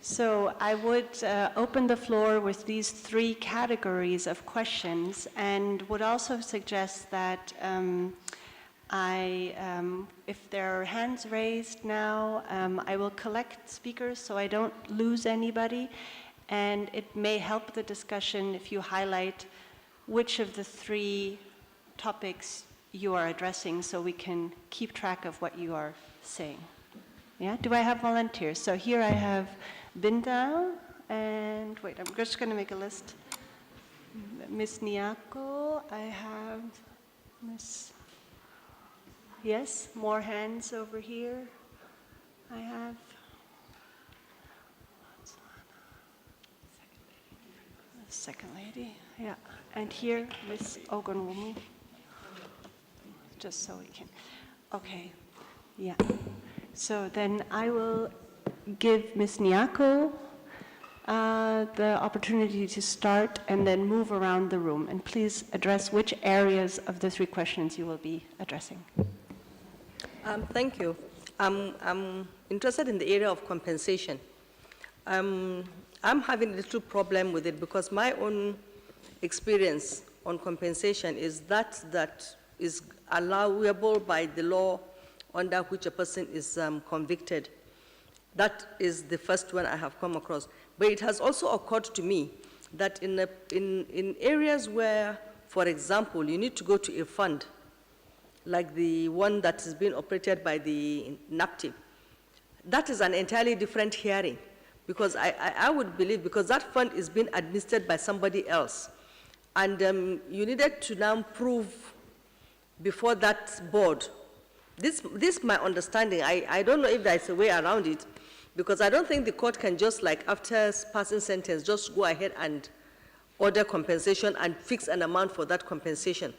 So I would open the floor with these three categories of questions, and would also suggest that if there are hands raised now, I will collect speakers so I don't lose anybody, and it may help the discussion if you highlight which of the three topics you are addressing so we can keep track of what you are saying. Yeah, do I have volunteers? So here I have Binda, and wait, I'm just going to make a list. Miss Niako, I have Miss, yes, more hands over here. I have second lady, yeah, and here Miss Ogunwumu. Just so we can, okay, yeah. So then I will give Ms. Niako the opportunity to start and then move around the room. And please address which areas of the three questions you will be addressing. Thank you. I'm interested in the area of compensation. I'm having a little problem with it because my own experience on compensation is that is allowable by the law under which a person is convicted. That is the first one I have come across. But it has also occurred to me that in areas where, for example, you need to go to a fund, like the one that is being operated by the NAPTIP, that is an entirely different hearing. Because I would believe, because that fund is being administered by somebody else, and you needed to now prove before that board. This is my understanding. I don't know if there's a way around it, because I don't think the court can just, like, after passing sentence, just go ahead and order compensation and fix an amount for that compensation.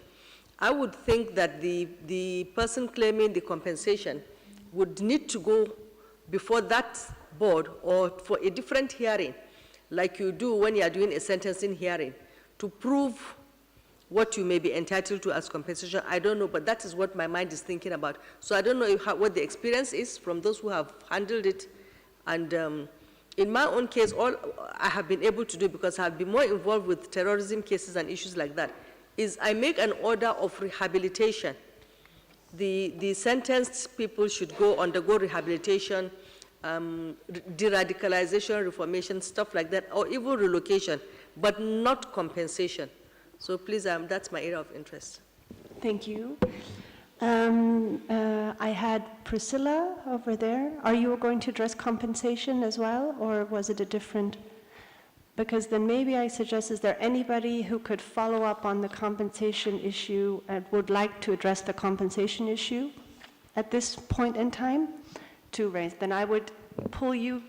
I would think that the person claiming the compensation would need to go before that board or for a different hearing, like you do when you are doing a sentencing hearing, to prove what you may be entitled to as compensation. I don't know, but that is what my mind is thinking about. So I don't know what the experience is from those who have handled it. And in my own case, all I have been able to do, because I have been more involved with terrorism cases and issues like that, is I make an order of rehabilitation. The sentenced people should undergo rehabilitation, de-radicalization, reformation, stuff like that, or even relocation, but not compensation. So please, that's my area of interest. Thank you. I had Priscilla over there. Are you going to address compensation as well, or was it a different? Because then maybe I suggest, is there anybody who could follow up on the compensation issue and would like to address the compensation issue at this point in time to raise? Then I would pull you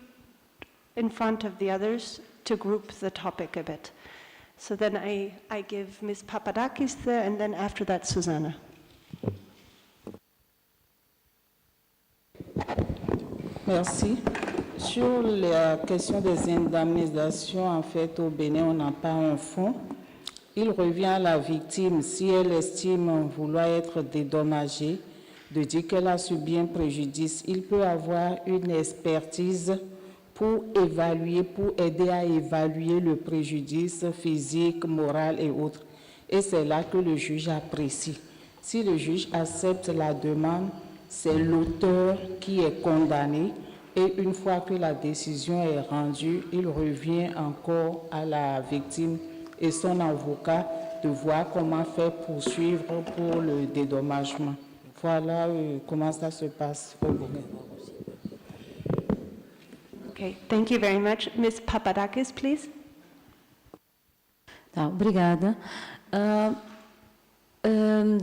in front of the others to group the topic a bit. So then I give Ms. Papadakis there, and then after that, Susanna. Merci. Sur la question des indemnisations, en fait, au Bénin, on n'a pas un fonds. Il revient à la victime, si elle estime vouloir être dédommagée, de dire qu'elle a subi un préjudice. Il peut avoir une expertise pour évaluer, pour aider à évaluer le préjudice physique, moral et autres. Et c'est là que le juge apprécie. Si le juge accepte la demande, c'est l'auteur qui est condamné. Et une fois que la décision est rendue, il revient encore à la victime et son avocat de voir comment faire poursuivre pour le dédommagement. Voilà comment ça se passe au Bénin. Okay, thank you very much. Ms. Papadakis, please. Tá, obrigada.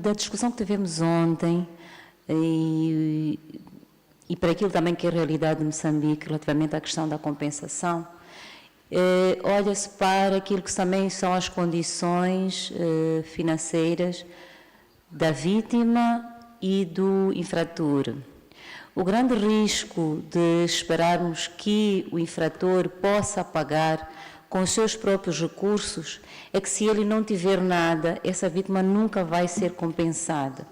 Da discussão que tivemos ontem e para aquilo também que é a realidade de Moçambique relativamente à questão da compensação, olha-se para aquilo que também são as condições financeiras da vítima e do infrator. O grande risco de esperarmos que o infrator possa pagar com os seus próprios recursos é que, se ele não tiver nada, essa vítima nunca vai ser compensada.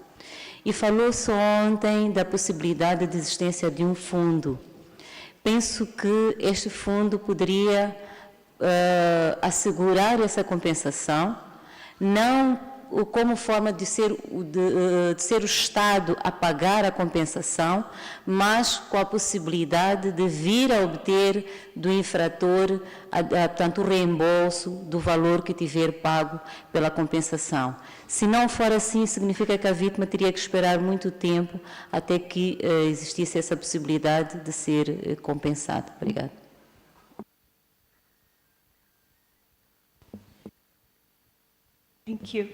E falou-se ontem da possibilidade de existência de um fundo. penso que este fundo poderia assegurar essa compensação, não como forma de ser o Estado a pagar a compensação, mas com a possibilidade de vir a obter do infrator, portanto, o reembolso do valor que tiver pago pela compensação. Se não for assim, significa que a vítima teria que esperar muito tempo até que existisse essa possibilidade de ser compensada. Obrigada. Thank you.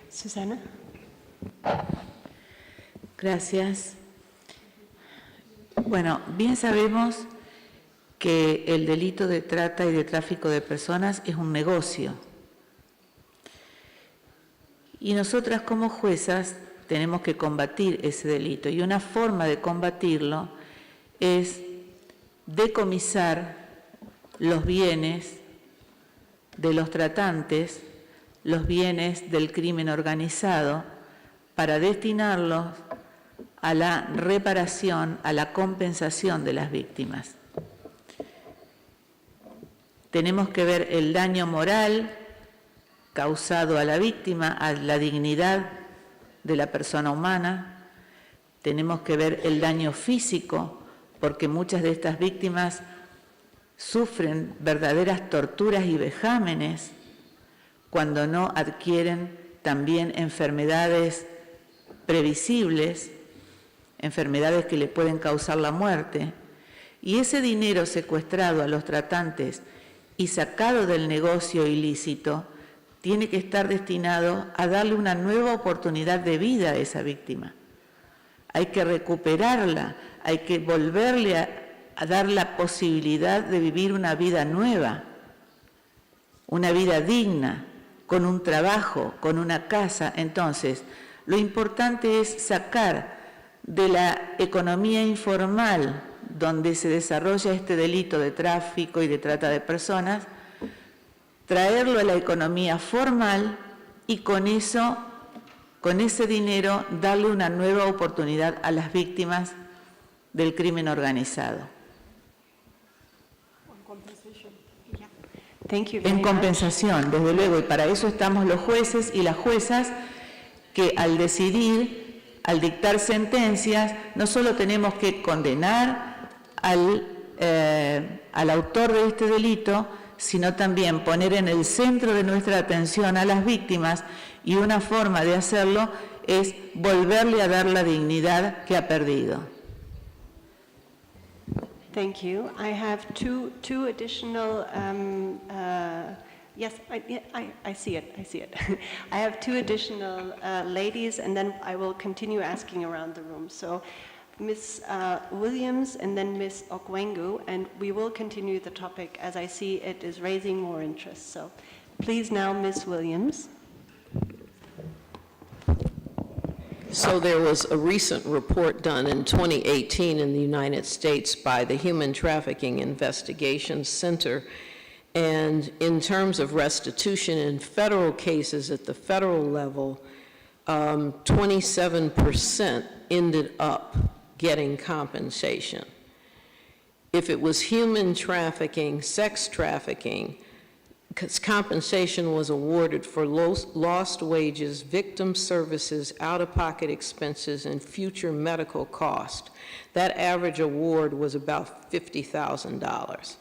Susana? Gracias. Bueno, bien sabemos que el delito de trata y de tráfico de personas es un negocio. Y nosotras como juezas tenemos que combatir ese delito. Y una forma de combatirlo es decomisar los bienes de los tratantes, los bienes del crimen organizado, para destinarlos a la reparación, a la compensación de las víctimas. Tenemos que ver el daño moral causado a la víctima, a la dignidad de la persona humana. Tenemos que ver el daño físico, porque muchas de estas víctimas sufren verdaderas torturas y vejámenes cuando no adquieren también enfermedades previsibles, enfermedades que le pueden causar la muerte. Y ese dinero secuestrado a los tratantes y sacado del negocio ilícito tiene que estar destinado a darle una nueva oportunidad de vida a esa víctima. Hay que recuperarla, hay que volverle a dar la posibilidad de vivir una vida nueva, una vida digna, con un trabajo, con una casa. Entonces, lo importante es sacar de la economía informal, donde se desarrolla este delito de tráfico y de trata de personas, traerlo a la economía formal y con eso, con ese dinero, darle una nueva oportunidad a las víctimas del crimen organizado. Thank you very En much. compensación, desde luego, y para eso estamos los jueces y las juezas, que al decidir, al dictar sentencias, no solo tenemos que condenar al autor de este delito, sino también poner en el centro de nuestra atención a las víctimas, y una forma de hacerlo es volverle a dar la dignidad que ha perdido. Thank you. I have two additional, yes, I see it, I see it. I have two additional ladies, and then I will continue asking around the room. So Ms. Williams and then Ms. Okwengu, and we will continue the topic as I see it is raising more interest. So please now, Ms. Williams. So there was a recent report done in 2018 in the United States by the Human Trafficking Investigation Center, and in terms of restitution in federal cases at the federal level, 27% ended up getting compensation. If it was human trafficking, sex trafficking, because compensation was awarded for lost wages, victim services, out-of-pocket expenses, and future medical cost. That average award was about $50,000.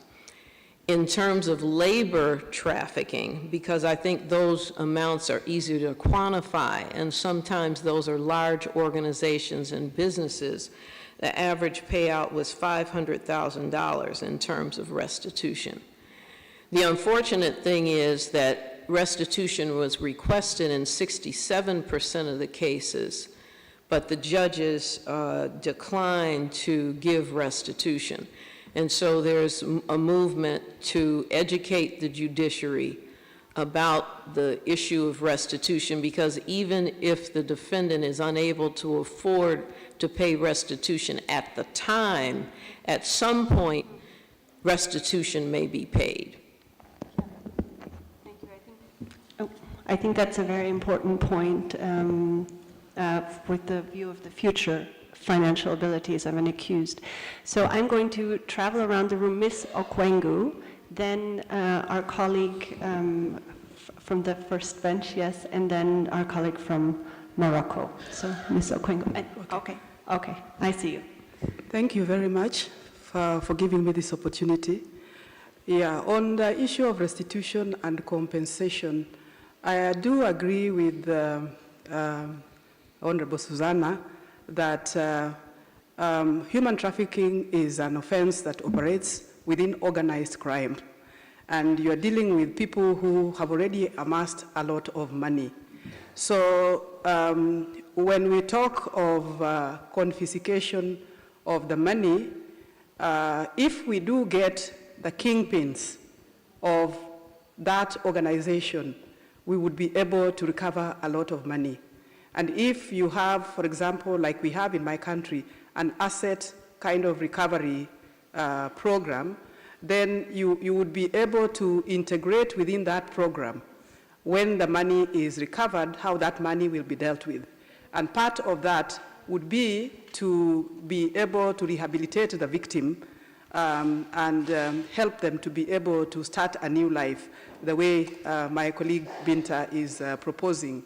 In terms of labor trafficking, because I think those amounts are easier to quantify, and sometimes those are large organizations and businesses, the average payout was $500,000 in terms of restitution. The unfortunate thing is that restitution was requested in 67% of the cases, but the judges declined to give restitution. And so there's a movement to educate the judiciary about the issue of restitution, because even if the defendant is unable to afford to pay restitution at the time, at some point, restitution may be paid. I think that's a very important point with the view of the future financial abilities of an accused. So I'm going to travel around the room, Miss Okwengu, then our colleague from the first bench, yes, and then our colleague from Morocco. So Miss Okwengu, okay, I see you. Thank you very much for giving me this opportunity. Yeah, on the issue of restitution and compensation, I do agree with Honorable Susanna that human trafficking is an offense that operates within organized crime. And you are dealing with people who have already amassed a lot of money. So when we talk of confiscation of the money, if we do get the kingpins of that organization, we would be able to recover a lot of money. And if you have, for example, like we have in my country, an asset kind of recovery program, then you would be able to integrate within that program when the money is recovered, how that money will be dealt with. And part of that would be to be able to rehabilitate the victim and help them to be able to start a new life, the way my colleague Binta is proposing.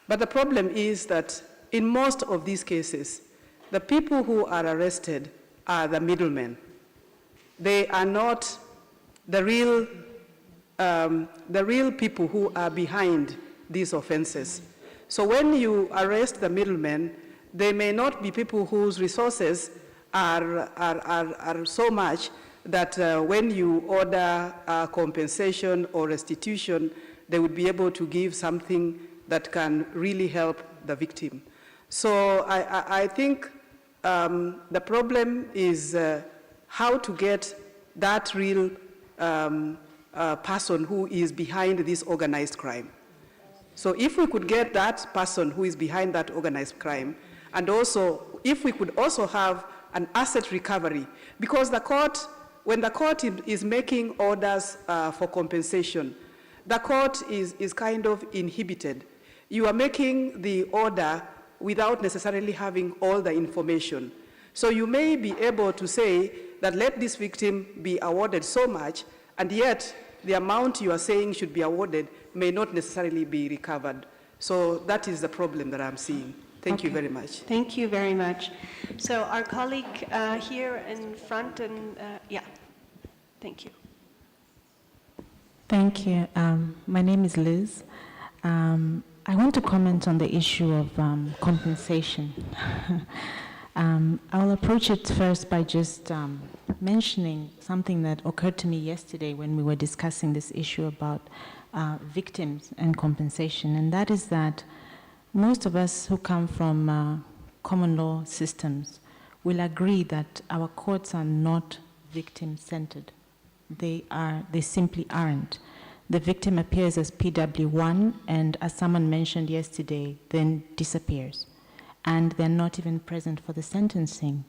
But the problem is that in most of these cases, the people who are arrested are the middlemen. They are not the real people who are behind these offenses. So when you arrest the middlemen, they may not be people whose resources are so much that when you order compensation or restitution, they would be able to give something that can really help the victim. So I think the problem is how to get that real person who is behind this organized crime. So if we could get that person who is behind that organized crime, and also if we could also have an asset recovery, because the court, when the court is making orders for compensation, the court is kind of inhibited. You are making the order without necessarily having all the information. So you may be able to say that let this victim be awarded so much, and yet the amount you are saying should be awarded may not necessarily be recovered. So that is the problem that I'm seeing. Thank you very much. Thank you very much. So our colleague here in front, and yeah, thank you. Thank you. My name is Liz. I want to comment on the issue of compensation. I'll approach it first by just mentioning something that occurred to me yesterday when we were discussing this issue about victims and compensation, and that is that most of us who come from common law systems will agree that our courts are not victim-centered. They simply aren't. The victim appears as PW1, and as someone mentioned yesterday, then disappears. And they're not even present for the sentencing.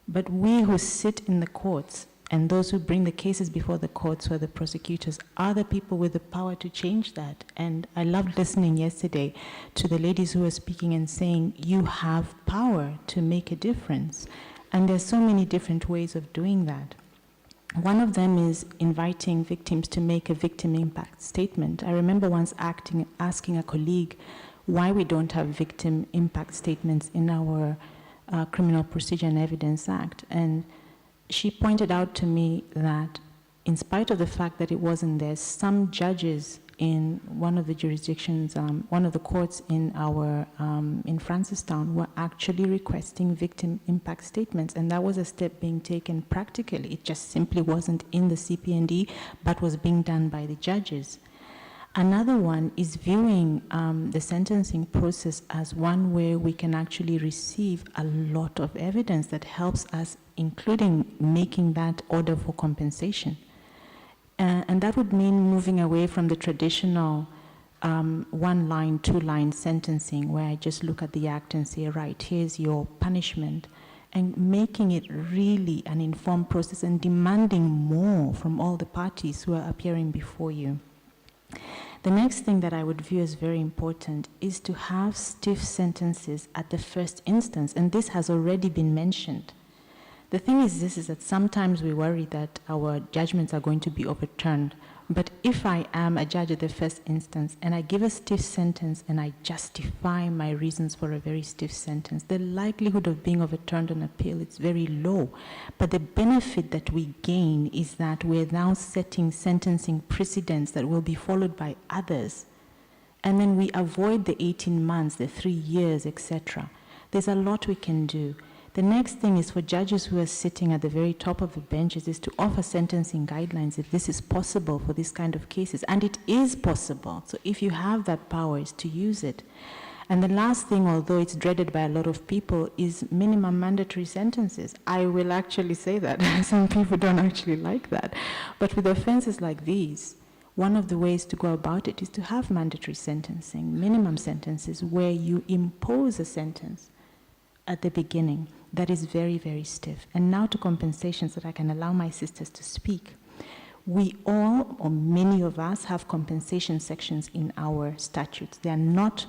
But we who sit in the courts and those who bring the cases before the courts, who are the prosecutors, are the people with the power to change that. And I loved listening yesterday to the ladies who were speaking and saying, you have power to make a difference. And there's so many different ways of doing that. One of them is inviting victims to make a victim impact statement. I remember once asking a colleague why we don't have victim impact statements in our Criminal Procedure and Evidence Act. And she pointed out to me that in spite of the fact that it wasn't there, some judges in one of the jurisdictions, one of the courts in Francistown were actually requesting victim impact statements, and that was a step being taken practically. It just simply wasn't in the CP&E, but was being done by the judges. Another one is viewing the sentencing process as one where we can actually receive a lot of evidence that helps us, including making that order for compensation. And that would mean moving away from the traditional one-line, two-line sentencing where I just look at the act and say, right, here's your punishment, and making it really an informed process and demanding more from all the parties who are appearing before you. The next thing that I would view as very important is to have stiff sentences at the first instance, and this has already been mentioned. The thing is that sometimes we worry that our judgments are going to be overturned. But if I am a judge at the first instance and I give a stiff sentence and I justify my reasons for a very stiff sentence, the likelihood of being overturned on appeal is very low. But the benefit that we gain is that we're now setting sentencing precedents that will be followed by others. And then we avoid the 18 months, the 3 years, etc. There's a lot we can do. The next thing is for judges who are sitting at the very top of the benches is to offer sentencing guidelines if this is possible for this kind of cases. And it is possible. So if you have that power, is to use it. And the last thing, although it's dreaded by a lot of people, is minimum mandatory sentences. I will actually say that. Some people don't actually like that. But with offenses like these, one of the ways to go about it is to have mandatory sentencing, minimum sentences, where you impose a sentence at the beginning that is very, very stiff. And now to compensation, so that I can allow my sisters to speak. We all, or many of us, have compensation sections in our statutes. They are not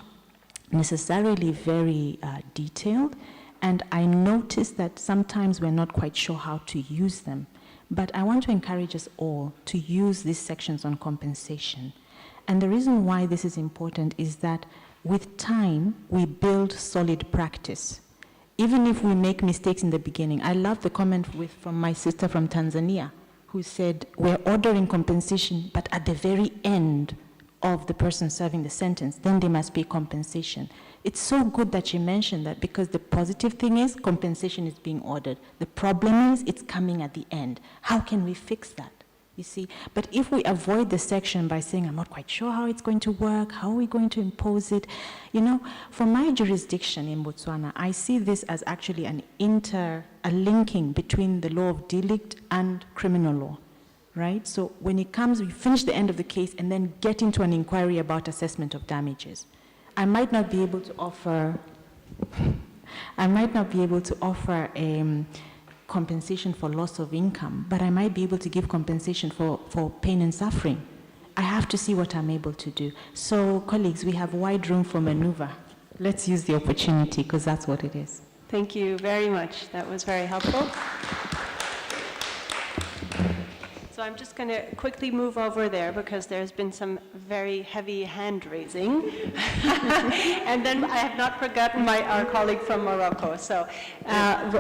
necessarily very detailed, and I notice that sometimes we're not quite sure how to use them. But I want to encourage us all to use these sections on compensation. And the reason why this is important is that with time, we build solid practice. Even if we make mistakes in the beginning. I love the comment from my sister from Tanzania, who said, we're ordering compensation, but at the very end of the person serving the sentence, then they must pay compensation. It's so good that she mentioned that, because the positive thing is compensation is being ordered. The problem is it's coming at the end. How can we fix that? You see, but if we avoid the section by saying, I'm not quite sure how it's going to work, how are we going to impose it? You know, for my jurisdiction in Botswana, I see this as actually a linking between the law of delict and criminal law, right? So when it comes, we finish the end of the case and then get into an inquiry about assessment of damages. I might not be able to offer compensation for loss of income, but I might be able to give compensation for pain and suffering. I have to see what I'm able to do. So, colleagues, we have wide room for maneuver. Let's use the opportunity, because that's what it is. Thank you very much. That was very helpful. So I'm just going to quickly move over there because there's been some very heavy hand raising. And then I have not forgotten our colleague from Morocco. So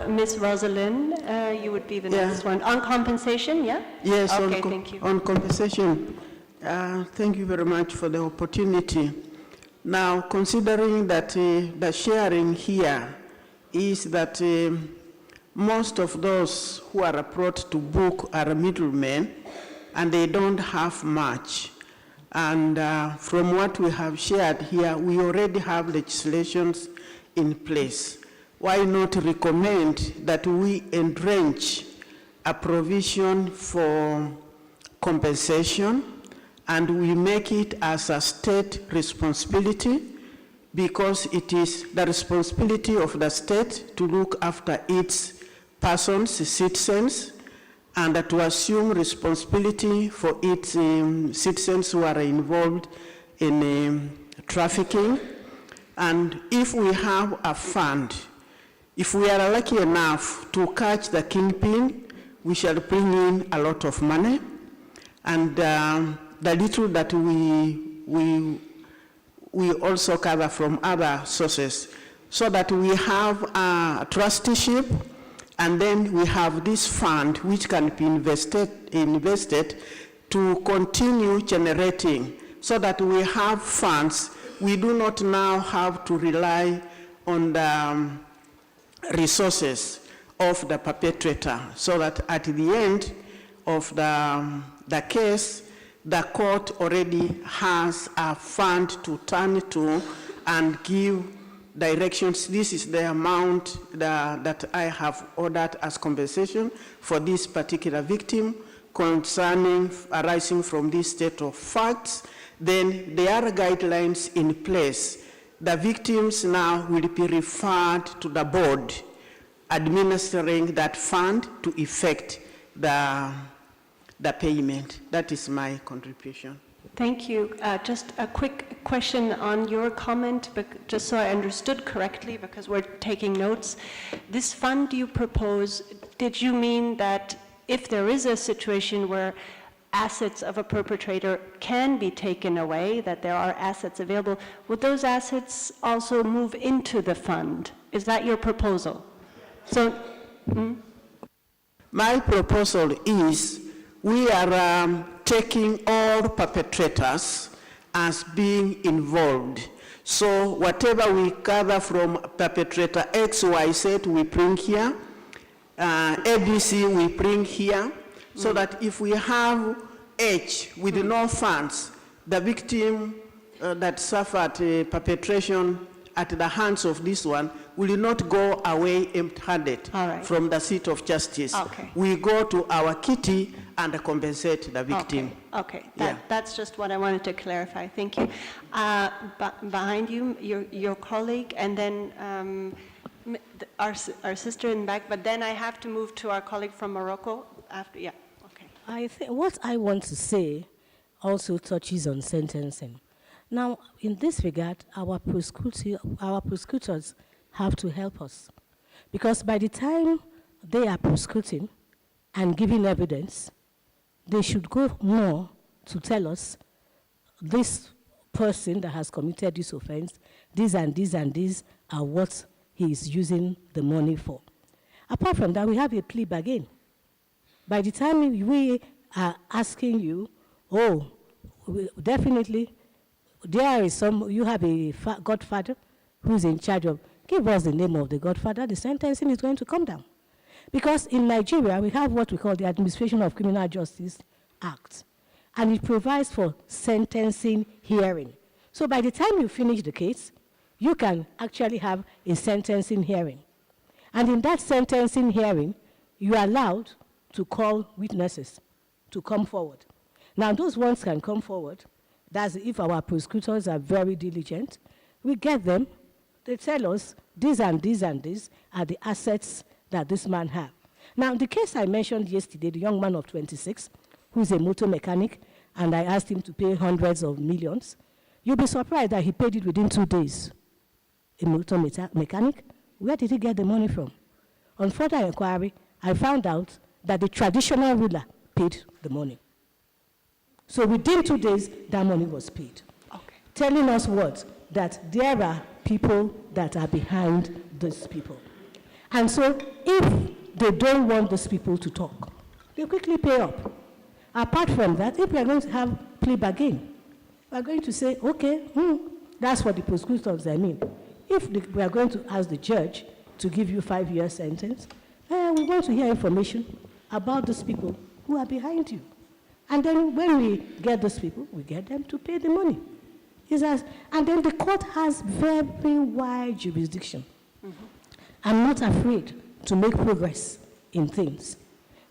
Ms. Rosalind, you would be the next one. On compensation, yeah? Yes, okay, thank you. On compensation, thank you very much for the opportunity. Now, considering that the sharing here is that most of those who are approached to book are middlemen, and they don't have much. And from what we have shared here, we already have legislations in place. Why not recommend that we entrench a provision for compensation, and we make it as a state responsibility, because it is the responsibility of the state to look after its persons, citizens, and to assume responsibility for its citizens who are involved in trafficking. And if we have a fund, if we are lucky enough to catch the kingpin, we shall bring in a lot of money. And the little that we also gather from other sources, so that we have a trusteeship. And then we have this fund which can be invested to continue generating, so that we have funds. We do not now have to rely on the resources of the perpetrator, so that at the end of the case, the court already has a fund to turn to and give directions. This is the amount that I have ordered as compensation for this particular victim concerning arising from this state of facts. Then there are guidelines in place. The victims now will be referred to the board administering that fund to effect the payment. That is my contribution. Thank you. Just a quick question on your comment, just so I understood correctly, because we're taking notes. This fund you propose, did you mean that if there is a situation where assets of a perpetrator can be taken away, that there are assets available, would those assets also move into the fund? Is that your proposal? So, My proposal is we are taking all perpetrators as being involved. So whatever we gather from perpetrator X, Y, Z, we bring here. ABC, we bring here. So that if we have H with no funds, the victim that suffered perpetration at the hands of this one will not go away empty-handed from the seat of justice. Okay. We go to our kitty and compensate the victim. Okay. Yeah. That's just what I wanted to clarify. Thank you. Behind you, your colleague, and then our sister in the back, but then I have to move to our colleague from Morocco after, yeah, okay. I think what I want to say also touches on sentencing. Now, in this regard, our prosecutors have to help us, because by the time they are prosecuting and giving evidence, they should go more to tell us this person that has committed this offense, these and these and these are what he is using the money for. Apart from that, we have a plea bargain. By the time we are asking you, definitely, there is you have a godfather who's in charge of, give us the name of the godfather, the sentencing is going to come down. Because in Nigeria, we have what we call the Administration of Criminal Justice Act, and it provides for sentencing hearing. So by the time you finish the case, you can actually have a sentencing hearing. And in that sentencing hearing, you are allowed to call witnesses to come forward. Now, those ones can come forward. That's if our prosecutors are very diligent. We get them. They tell us these and these and these are the assets that this man has. Now, the case I mentioned yesterday, the young man of 26, who's a motor mechanic, and I asked him to pay hundreds of millions, you'll be surprised that he paid it within 2 days. A motor mechanic, where did he get the money from? On further inquiry, I found out that the traditional ruler paid the money. So within 2 days, that money was paid. Okay. Telling us what? That there are people that are behind these people. And so if they don't want these people to talk, they quickly pay up. Apart from that, if we are going to have plea bargain, we are going to say, okay, that's what the prosecutors I mean. If we are going to ask the judge to give you 5-year sentence, we want to hear information about those people who are behind you. And then when we get those people, we get them to pay the money. And then the court has very wide jurisdiction. Mm-hmm. I'm not afraid to make progress in things.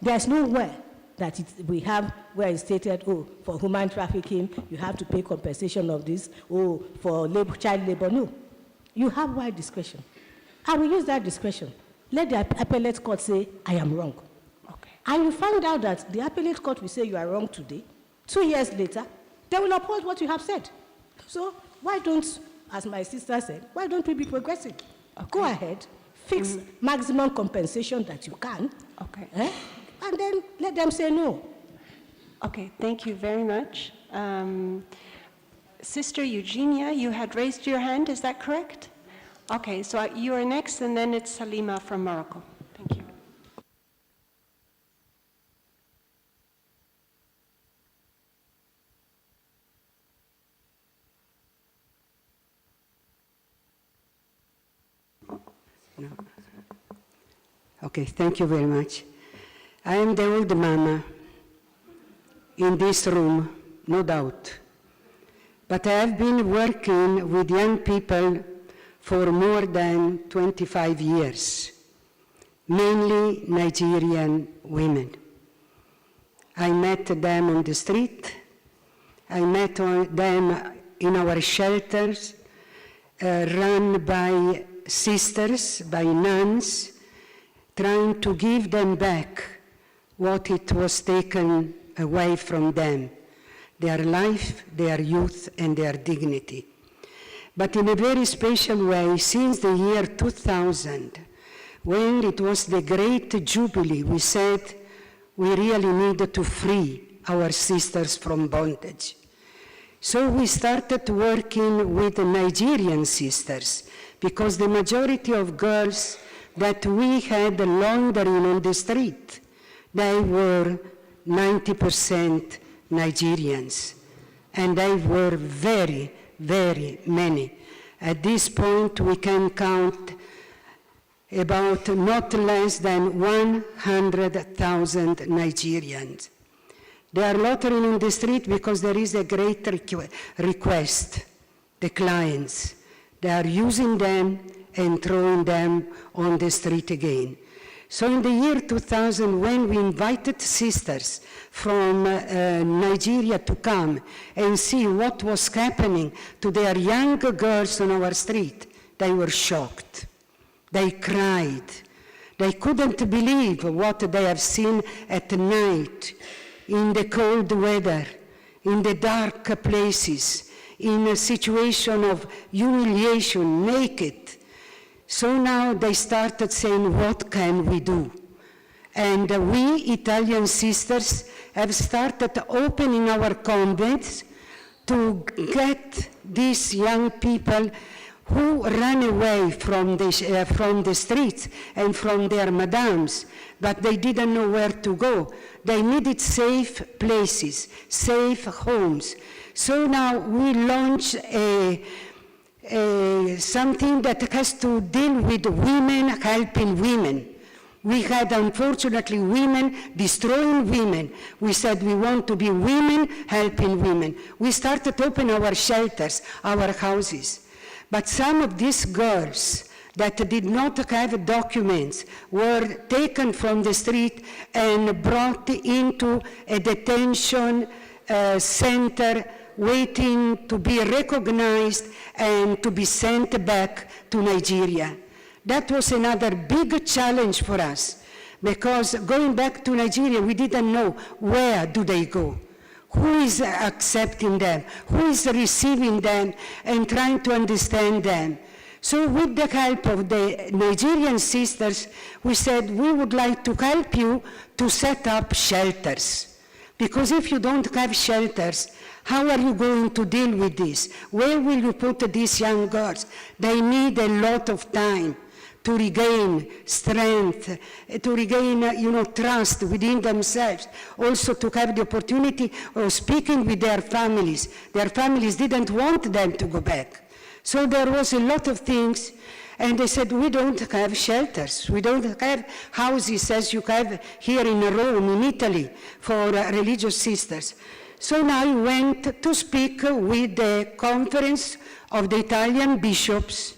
There's nowhere that we have where it's stated, for human trafficking, you have to pay compensation of this, for child labor. No. You have wide discretion. I will use that discretion. Let the appellate court say, I am wrong. Okay. And you find out that the appellate court will say you are wrong today. 2 years later, they will uphold what you have said. So why don't, as my sister said, why don't we be progressive? Okay. Go ahead, fix maximum compensation that you can, and then let them say no. Okay, thank you very much. Sister Eugenia, you had raised your hand, is that correct? Okay, so you are next, and then it's Salima from Morocco. Thank you. No. Okay, thank you very much. I am the old mama in this room, no doubt. But I have been working with young people for more than 25 years, mainly Nigerian women. I met them on the street. I met them in our shelters, run by sisters, by nuns, trying to give them back what it was taken away from them. their life, their youth, and their dignity. But in a very special way, since the year 2000, when it was the great jubilee, we said we really needed to free our sisters from bondage. So we started working with the Nigerian sisters, because the majority of girls that we had laundering on the street, they were 90% Nigerians, and they were very, very many. At this point, we can count about not less than 100,000 Nigerians. They are loitering in the street because there is a great request. The clients, they are using them and throwing them on the street again. So in the year 2000, when we invited sisters from Nigeria to come and see what was happening to their young girls on our street, they were shocked. They cried. They couldn't believe what they have seen at night, in the cold weather, in the dark places, in a situation of humiliation, naked. So now they started saying, what can we do? And we Italian sisters have started opening our convents to get these young people who ran away from the streets and from their madams, but they didn't know where to go. They needed safe places, safe homes. So now we launch something that has to deal with women helping women. We had, unfortunately, women destroying women. We said we want to be women helping women. We started to open our shelters, our houses. But some of these girls that did not have documents were taken from the street and brought into a detention center, waiting to be recognized and to be sent back to Nigeria. That was another big challenge for us, because going back to Nigeria, we didn't know where do they go. Who is accepting them? Who is receiving them and trying to understand them? So with the help of the Nigerian sisters, we said we would like to help you to set up shelters. Because if you don't have shelters, how are you going to deal with this? Where will you put these young girls? They need a lot of time to regain strength, to regain, trust within themselves, also to have the opportunity of speaking with their families. Their families didn't want them to go back. So there was a lot of things, and they said, we don't have shelters. We don't have houses as you have here in Rome, in Italy, for religious sisters. So now I went to speak with the conference of the Italian bishops,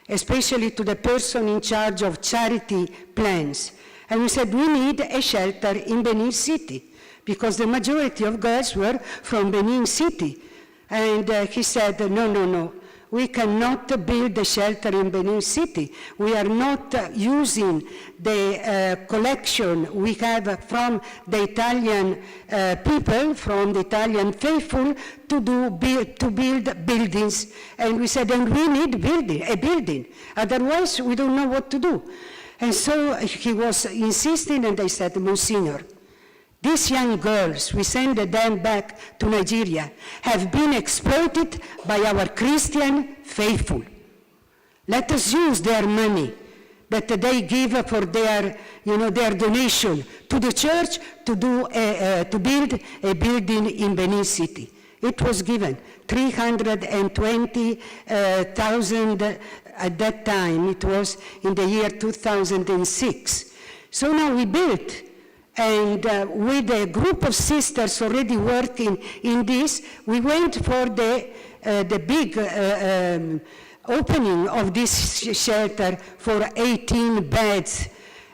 especially to the person in charge of charity plans. And we said, we need a shelter in Benin City, because the majority of girls were from Benin City. And he said, no, we cannot build a shelter in Benin City. We are not using the collection we have from the Italian people, from the Italian faithful, to build buildings. And we said, and we need a building. Otherwise, we don't know what to do. And so he was insisting, and I said, Monsignor, these young girls, we send them back to Nigeria, have been exploited by our Christian faithful. Let us use their money that they give for their donation to the church to build a building in Benin City. It was given 320,000 at that time. It was in the year 2006. So now we built. And with a group of sisters already working in this, we went for the big opening of this shelter for 18 beds,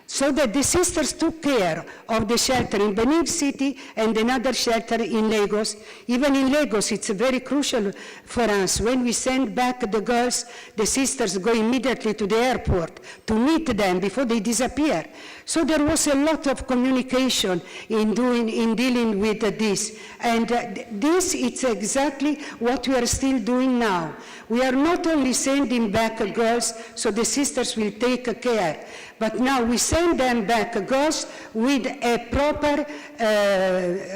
so that the sisters took care of the shelter in Benin City and another shelter in Lagos. Even in Lagos, it's very crucial for us. When we send back the girls, the sisters go immediately to the airport to meet them before they disappear. So there was a lot of communication in dealing with this. And this is exactly what we are still doing now. We are not only sending back girls so the sisters will take care, but now we send them back girls with a proper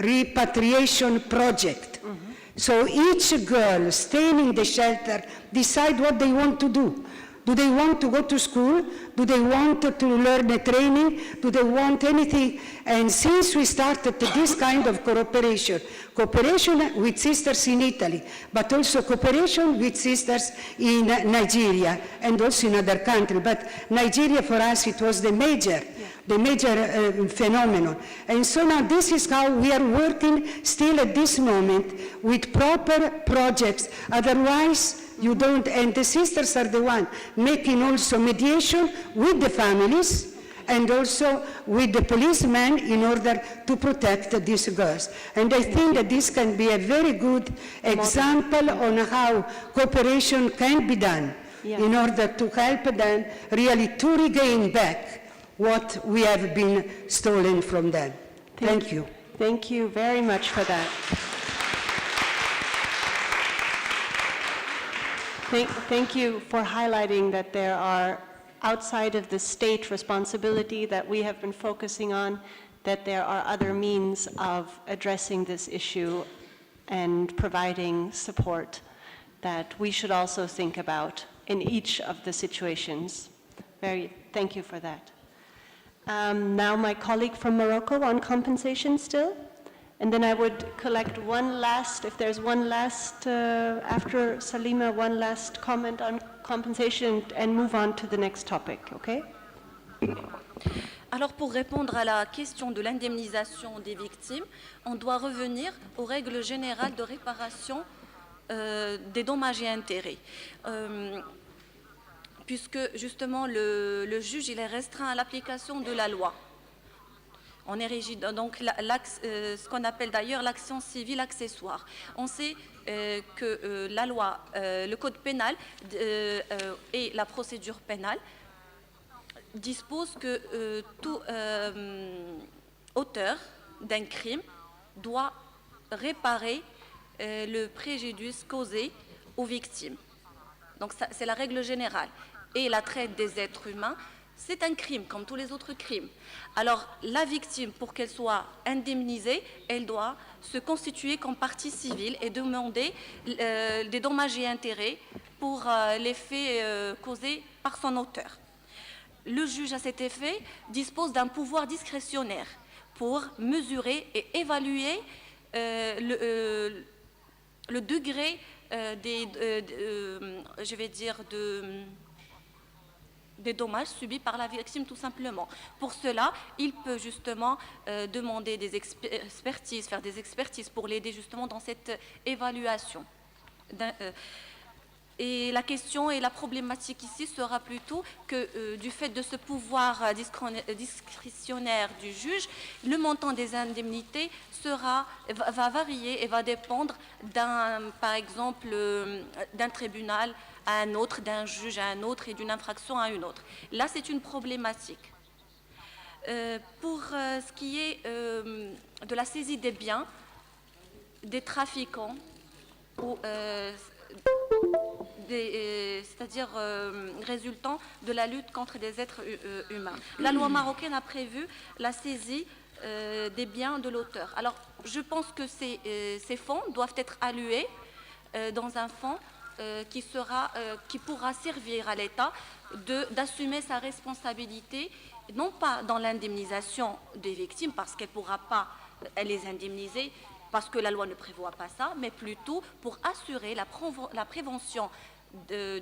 repatriation project. So each girl staying in the shelter decide what they want to do. Do they want to go to school? Do they want to learn a training? Do they want anything? And since we started this kind of cooperation with sisters in Italy, but also cooperation with sisters in Nigeria and also in other countries. But Nigeria for us, it was the major phenomenon. And so now this is how we are working still at this moment with proper projects. Otherwise, you don't, and the sisters are the one making also mediation with the families and also with the policemen in order to protect these girls. And I think that this can be a very good example on how cooperation can be done in order to help them really to regain back what we have been stolen from them. Thank you. Thank you very much for that. Thank you for highlighting that there are, outside of the state responsibility that we have been focusing on, that there are other means of addressing this issue and providing support that we should also think about in each of the situations. Thank you for that. Now my colleague from Morocco on compensation still. And then I would collect one last, if there's one last, after Salima, one last comment on compensation and move on to the next topic, okay? Alors pour répondre à la question de l'indemnisation des victimes, on doit revenir aux règles générales de réparation des dommages et intérêts. Puisque justement le juge il est restreint à l'application de la loi. On est rigide, donc ce qu'on appelle d'ailleurs l'action civile accessoire. On sait que la loi, le code pénal et la procédure pénale disposent que tout auteur d'un crime doit réparer le préjudice causé aux victimes. Donc c'est la règle générale. Et la traite des êtres humains, c'est un crime, comme tous les autres crimes. Alors, la victime, pour qu'elle soit indemnisée, elle doit se constituer comme partie civile et demander des dommages et intérêts pour les faits causés par son auteur. Le juge, à cet effet, dispose d'un pouvoir discrétionnaire pour mesurer et évaluer le degré des dommages subis par la victime tout simplement. Pour cela, il peut justement demander des expertises, faire des expertises pour l'aider justement dans cette évaluation. Et la question et la problématique ici sera plutôt que du fait de ce pouvoir discrétionnaire du juge, le montant des indemnités va varier et va dépendre par exemple, d'un tribunal à un autre, d'un juge à un autre et d'une infraction à une autre. Là, c'est une problématique. Pour ce qui est de la saisie des biens, des trafiquants, c'est-à-dire résultant de la lutte contre des êtres humains. La loi marocaine a prévu la saisie des biens de l'auteur. Alors, je pense que ces fonds doivent être alloués dans un fonds qui pourra servir à l'État d'assumer sa responsabilité, non pas dans l'indemnisation des victimes, parce qu'elle ne pourra pas les indemniser, parce que la loi ne prévoit pas ça, mais plutôt pour assurer la prévention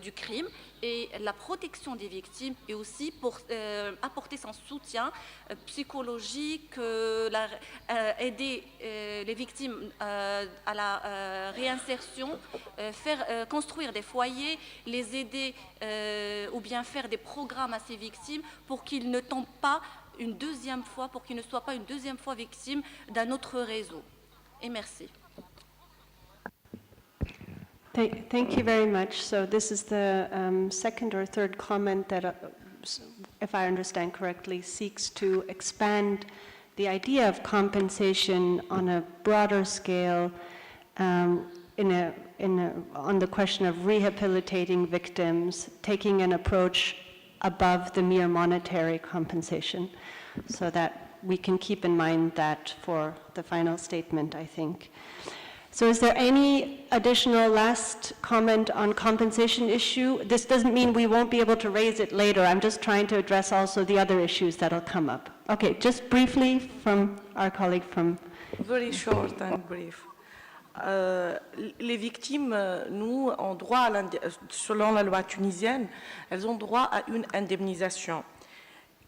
du crime et la protection des victimes, et aussi pour apporter son soutien psychologique, aider les victimes à la réinsertion, faire construire des foyers, les aider ou bien faire des programmes à ces victimes pour qu'ils ne tombent pas une deuxième fois, pour qu'ils ne soient pas une deuxième fois victimes d'un autre réseau. Et merci. Thank you very much. So this is the second or third comment that if I understand correctly, seeks to expand the idea of compensation on a broader scale on the question of rehabilitating victims, taking an approach above the mere monetary compensation, so that we can keep in mind that for the final statement, I think. So is there any additional last comment on compensation issue? This doesn't mean we won't be able to raise it later. I'm just trying to address also the other issues that'll come up. Okay, just briefly from our colleague from... Very short and brief. Les victimes, nous, en droit, selon la loi tunisienne, elles ont droit à une indemnisation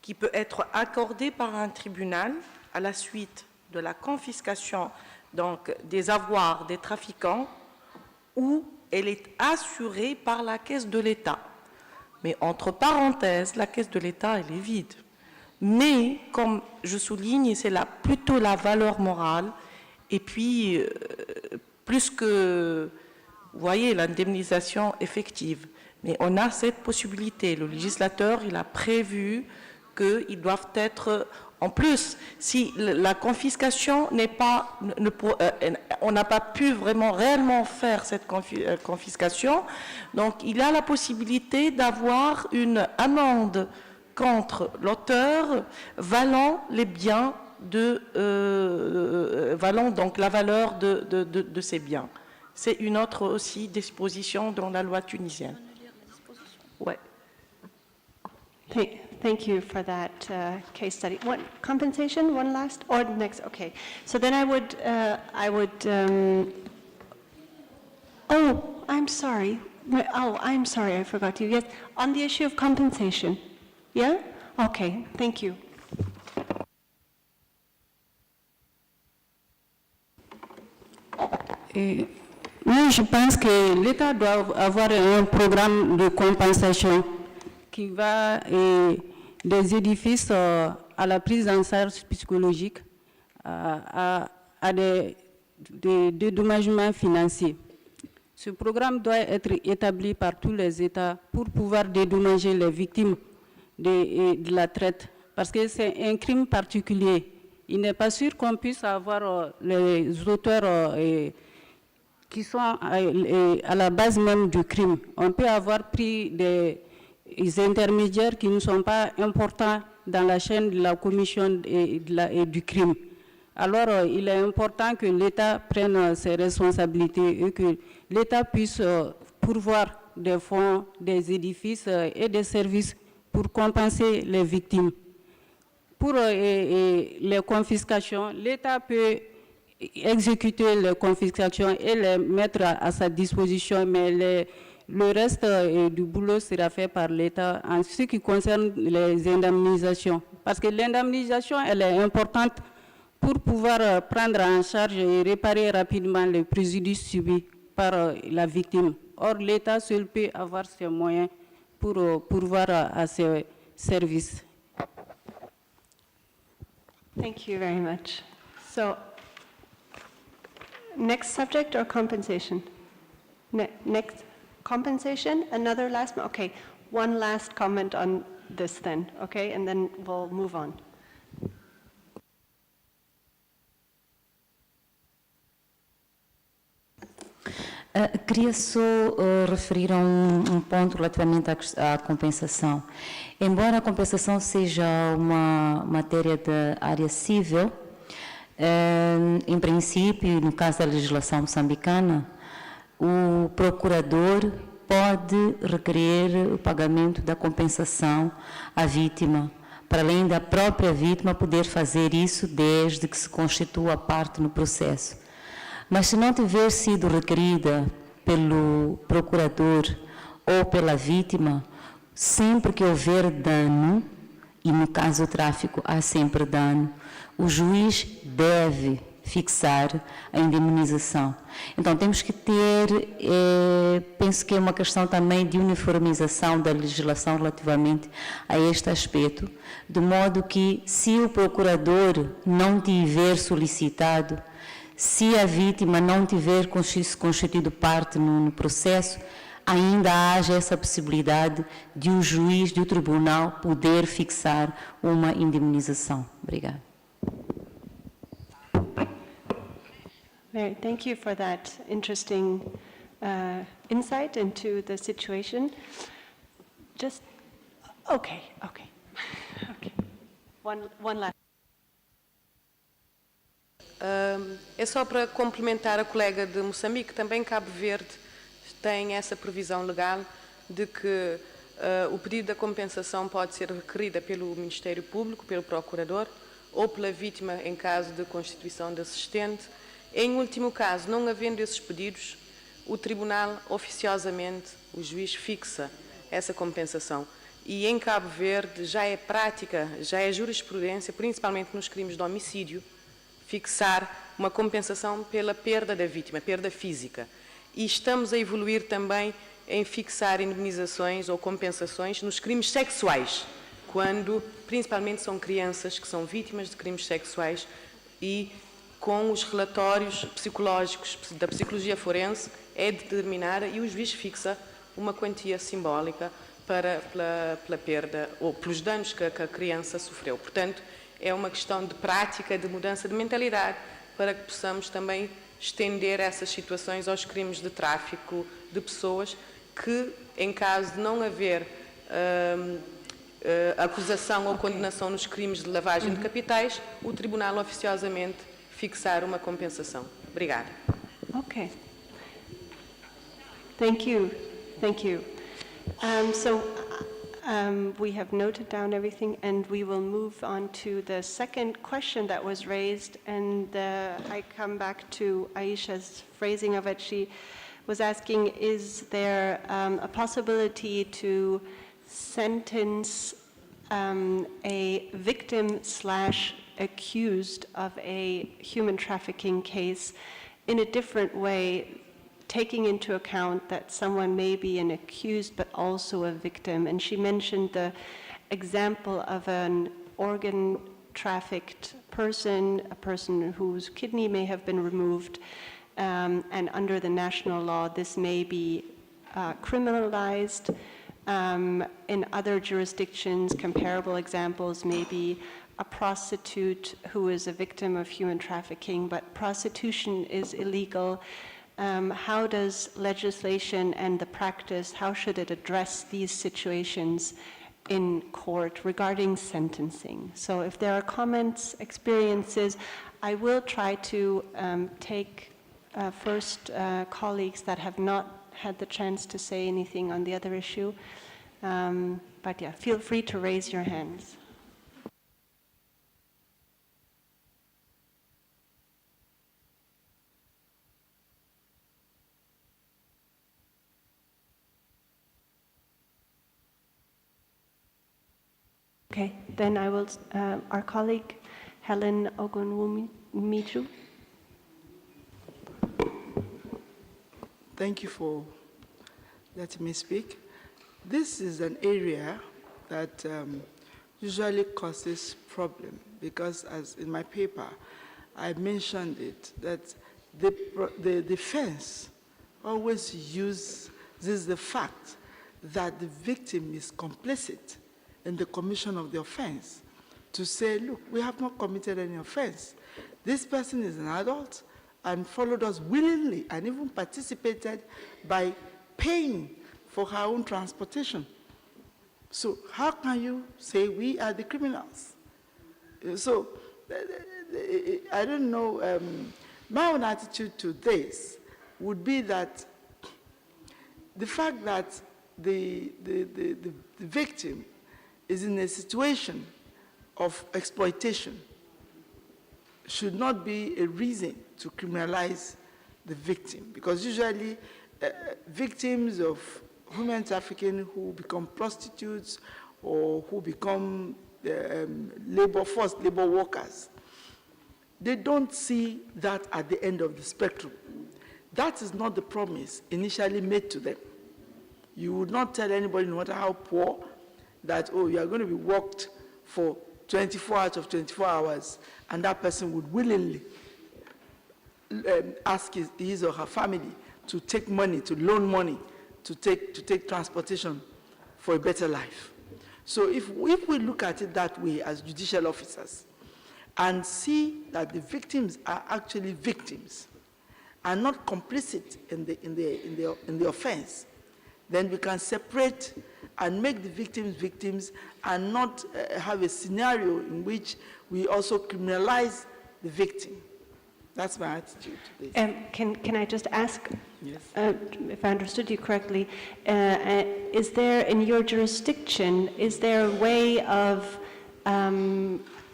qui peut être accordée par un tribunal à la suite de la confiscation donc, des avoirs des trafiquants, ou elle est assurée par la caisse de l'État. Mais entre parenthèses, la caisse de l'État, elle est vide. Mais, comme je souligne, c'est plutôt la valeur morale, et puis, plus que, vous voyez, l'indemnisation effective. Mais on a cette possibilité. Le législateur, il a prévu qu'ils doivent être... En plus, si la confiscation n'est pas... on n'a pas pu vraiment réellement faire cette confiscation, donc il a la possibilité d'avoir une amende contre l'auteur valant les biens valant donc la valeur de ces biens. C'est une autre aussi disposition dans la loi tunisienne. Ouais. Thank you for that case study. One compensation, one last, or next? Okay. So then I would. Oh, I'm sorry. Oh, I'm sorry. I forgot you. Yes, on the issue of compensation. Yeah. Okay. Thank you. Moi, je pense que l'État doit avoir un programme de compensation qui va des édifices à la prise en charge psychologique, à des dédommagements financiers. Ce programme doit être établi par tous les États pour pouvoir dédommager les victimes de la traite, parce que c'est un crime particulier. Il n'est pas sûr qu'on puisse avoir les auteurs qui sont à la base même du crime. On peut avoir pris des intermédiaires qui ne sont pas importants dans la chaîne de la commission et du crime. Alors, il est important que l'État prenne ses responsabilités et que l'État puisse pourvoir des fonds, des édifices et des services pour compenser les victimes. Pour les confiscations, l'État peut exécuter les confiscations et les mettre à sa disposition, mais le reste du boulot sera fait par l'État en ce qui concerne les indemnisations. Parce que l'indemnisation, elle est importante pour pouvoir prendre en charge et réparer rapidement les préjudices subis par la victime. Or, l'État seul peut avoir ces moyens pour pourvoir à ses services. Thank you very much. So, next subject or compensation? Next compensation, another last, okay, one last comment on this then, okay, and then we'll move on. Queria só referir a um ponto relativamente à compensação. Embora a compensação seja uma matéria da área civil, em princípio, no caso da legislação moçambicana, o procurador pode requerer o pagamento da compensação à vítima, para além da própria vítima poder fazer isso desde que se constitua parte no processo. Mas se não tiver sido requerida pelo procurador ou pela vítima, sempre que houver dano, e no caso do tráfico há sempre dano, o juiz deve fixar a indemnização. Então temos que ter, penso que é uma questão também de uniformização da legislação relativamente a este aspecto, de modo que se o procurador não tiver solicitado, se a vítima não tiver constituído parte no processo, ainda haja essa possibilidade de o juiz do tribunal poder fixar uma indemnização. Obrigada. Mary, thank you for that interesting insight into the situation. Just, okay. One last. É só para complementar a colega de Moçambique, também Cabo Verde tem essa previsão legal de que o pedido da compensação pode ser requerida pelo Ministério Público, pelo Procurador, ou pela vítima em caso de constituição de assistente. Em último caso, não havendo esses pedidos, o Tribunal oficiosamente, o juiz fixa essa compensação. E em Cabo Verde já é prática, já é jurisprudência, principalmente nos crimes de homicídio, fixar uma compensação pela perda da vítima, perda física. E estamos a evoluir também em fixar indemnizações ou compensações nos crimes sexuais, quando principalmente são crianças que são vítimas de crimes sexuais e com os relatórios psicológicos da psicologia forense é determinada e o juiz fixa uma quantia simbólica pela perda ou pelos danos que a criança sofreu. Portanto, é uma questão de prática, de mudança de mentalidade, para que possamos também estender essas situações aos crimes de tráfico de pessoas que, em caso de não haver acusação ou condenação nos crimes de lavagem de capitais, o Tribunal oficiosamente fixar uma compensação. Obrigada. Okay. Thank you. We have noted down everything, and we will move on to the second question that was raised, and I come back to Aisha's phrasing of it. She was asking, is there a possibility to sentence a victim/accused of a human trafficking case in a different way, taking into account that someone may be an accused but also a victim? And she mentioned the example of an organ trafficked person, a person whose kidney may have been removed, and under the national law this may be criminalized. In other jurisdictions, comparable examples may be a prostitute who is a victim of human trafficking, but prostitution is illegal. How does legislation and the practice, how should it address these situations in court regarding sentencing? So if there are comments, experiences, I will try to take first colleagues that have not had the chance to say anything on the other issue. But yeah, feel free to raise your hands. Okay, then I will, our colleague, Helen Ogunwumiju. Thank you for letting me speak. This is an area that usually causes problem because, as in my paper, I mentioned it, that the defense always uses the fact that the victim is complicit in the commission of the offense to say, look, we have not committed any offense. This person is an adult and followed us willingly and even participated by paying for her own transportation. So how can you say we are the criminals? So I don't know, my own attitude to this would be that the fact that the victim is in a situation of exploitation should not be a reason to criminalize the victim, because usually victims of human trafficking who become prostitutes or who become forced labor workers, they don't see that at the end of the spectrum. That is not the promise initially made to them. You would not tell anybody, no matter how poor, that, oh, you are going to be worked for 24 out of 24 hours, and that person would willingly ask his or her family to take money, to loan money to take transportation for a better life. So if we look at it that way as judicial officers and see that the victims are actually victims and not complicit in the offense, then we can separate and make the victims victims and not have a scenario in which we also criminalize the victim. That's my attitude to this. Can I just ask, Yes. if I understood you correctly, is there in your jurisdiction, is there a way of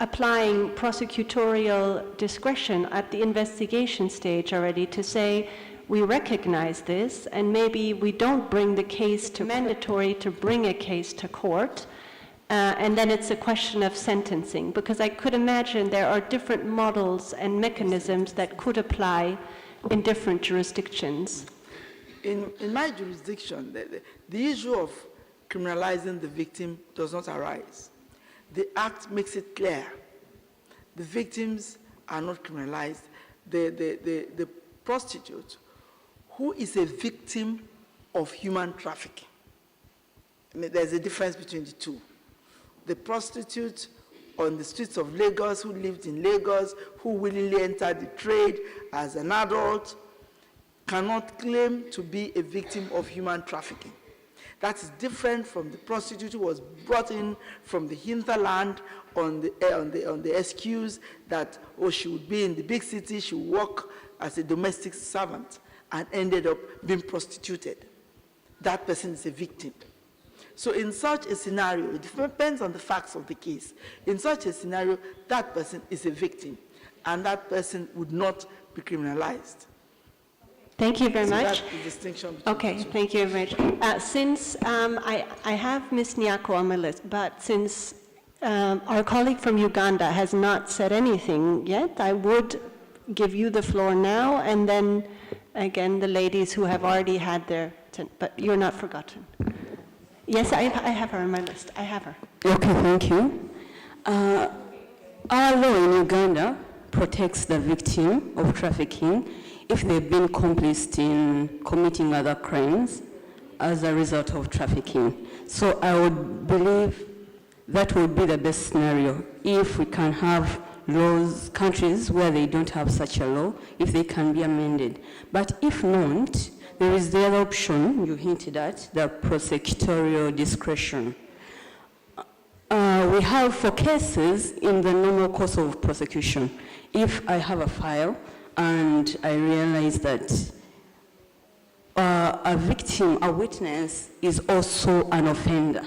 applying prosecutorial discretion at the investigation stage already to say, we recognize this, and maybe we don't bring the case to mandatory to bring a case to court, and then it's a question of sentencing? Because I could imagine there are different models and mechanisms that could apply in different jurisdictions. In my jurisdiction, the issue of criminalizing the victim does not arise. The Act makes it clear. The victims are not criminalized. The prostitute who is a victim of human trafficking, I mean, there's a difference between the two. The prostitute on the streets of Lagos, who lived in Lagos, who willingly entered the trade as an adult, cannot claim to be a victim of human trafficking. That is different from the prostitute who was brought in from the hinterland on the excuse that, oh, she would be in the big city, she would work as a domestic servant and ended up being prostituted. That person is a victim. So in such a scenario, it depends on the facts of the case. In such a scenario, that person is a victim, and that person would not be criminalized. Thank you very So much. that's the distinction between Okay, the two. thank you very much. Since I have Ms. Nyako on my list, but since our colleague from Uganda has not said anything yet, I would give you the floor now, and then again the ladies who have already had their, but you're not forgotten. Yes, I have her on my list. I have her. Okay, thank you. Our law in Uganda protects the victim of trafficking if they've been complicit in committing other crimes as a result of trafficking. So I would believe that would be the best scenario if we can have laws, countries where they don't have such a law, if they can be amended. But if not, there is the other option you hinted at, the prosecutorial discretion. We have for cases in the normal course of prosecution. If I have a file and I realize that a victim, a witness, is also an offender,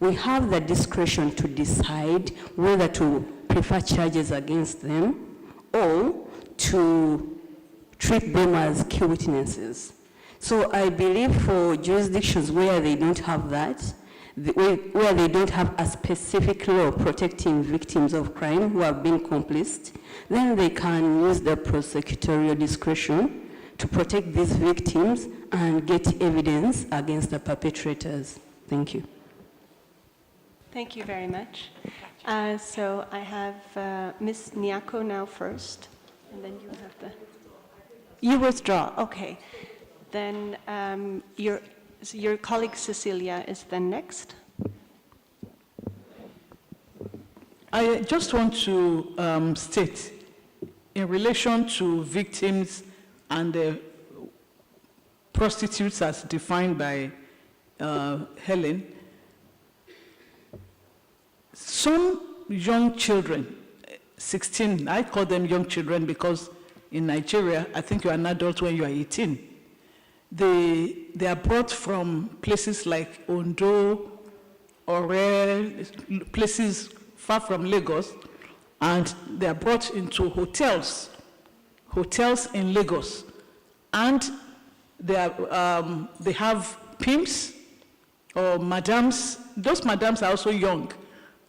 we have the discretion to decide whether to prefer charges against them or to treat them as key witnesses. So I believe for jurisdictions where they don't have that, where they don't have a specific law protecting victims of crime who have been complicit, then they can use the prosecutorial discretion to protect these victims and get evidence against the perpetrators. Thank you. Thank you very much. So I have Ms. Nyako now first, and then you have the... You withdraw, okay. Then your colleague Cecilia is then next. I just want to state, in relation to victims and prostitutes as defined by Helen, some young children, 16, I call them young children because in Nigeria, I think you're an adult when you are 18. They are brought from places like Ondo, Ore, places far from Lagos, and they are brought into hotels in Lagos. And they have pimps or madams. Those madams are also young,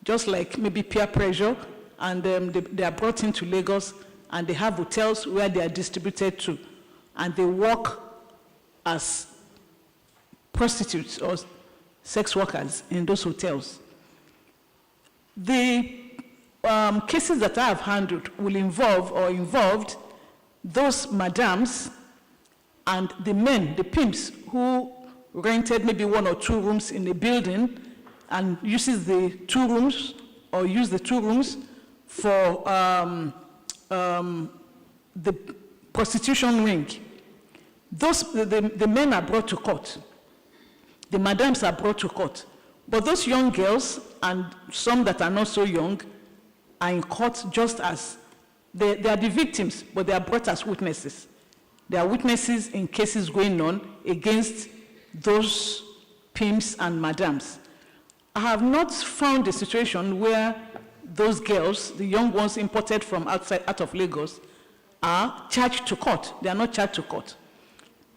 just like maybe peer pressure, and they are brought into Lagos, and they have hotels where they are distributed to, and they work as prostitutes or sex workers in those hotels. The cases that I have handled will involve or involved those madams and the men, the pimps, who rented maybe 1 or 2 rooms in a building and uses the 2 rooms or use the 2 rooms for the prostitution ring. The men are brought to court. The madams are brought to court. But those young girls and some that are not so young are in court just as they are the victims, but they are brought as witnesses. They are witnesses in cases going on against those pimps and madams. I have not found a situation where those girls, the young ones imported from out of Lagos, are charged to court. They are not charged to court.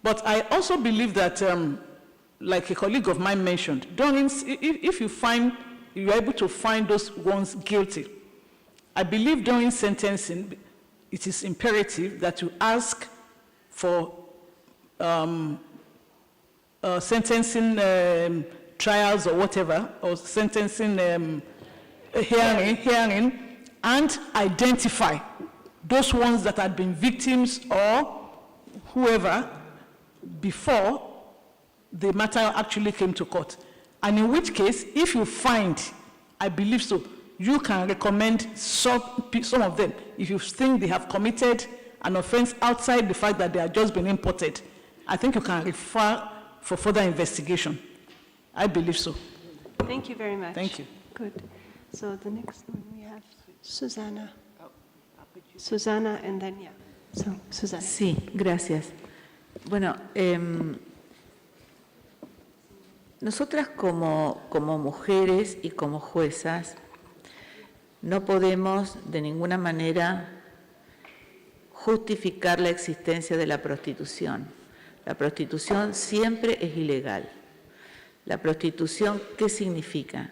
But I also believe that, like a colleague of mine mentioned, if you are able to find those ones guilty, I believe during sentencing, it is imperative that you ask for sentencing trials or whatever, or sentencing hearing, and identify those ones that had been victims or whoever before the matter actually came to court. And in which case, if you find, I believe so, you can recommend some of them. If you think they have committed an offense outside the fact that they have just been imported, I think you can refer for further investigation. I believe so. Thank you very much. Thank you. Good. So the next one we have Susana. Susana and then, yeah. So, Susana. Sí, gracias. Bueno, nosotras como mujeres y como juezas no podemos de ninguna manera justificar la existencia de la prostitución. La prostitución siempre es ilegal. La prostitución, ¿qué significa?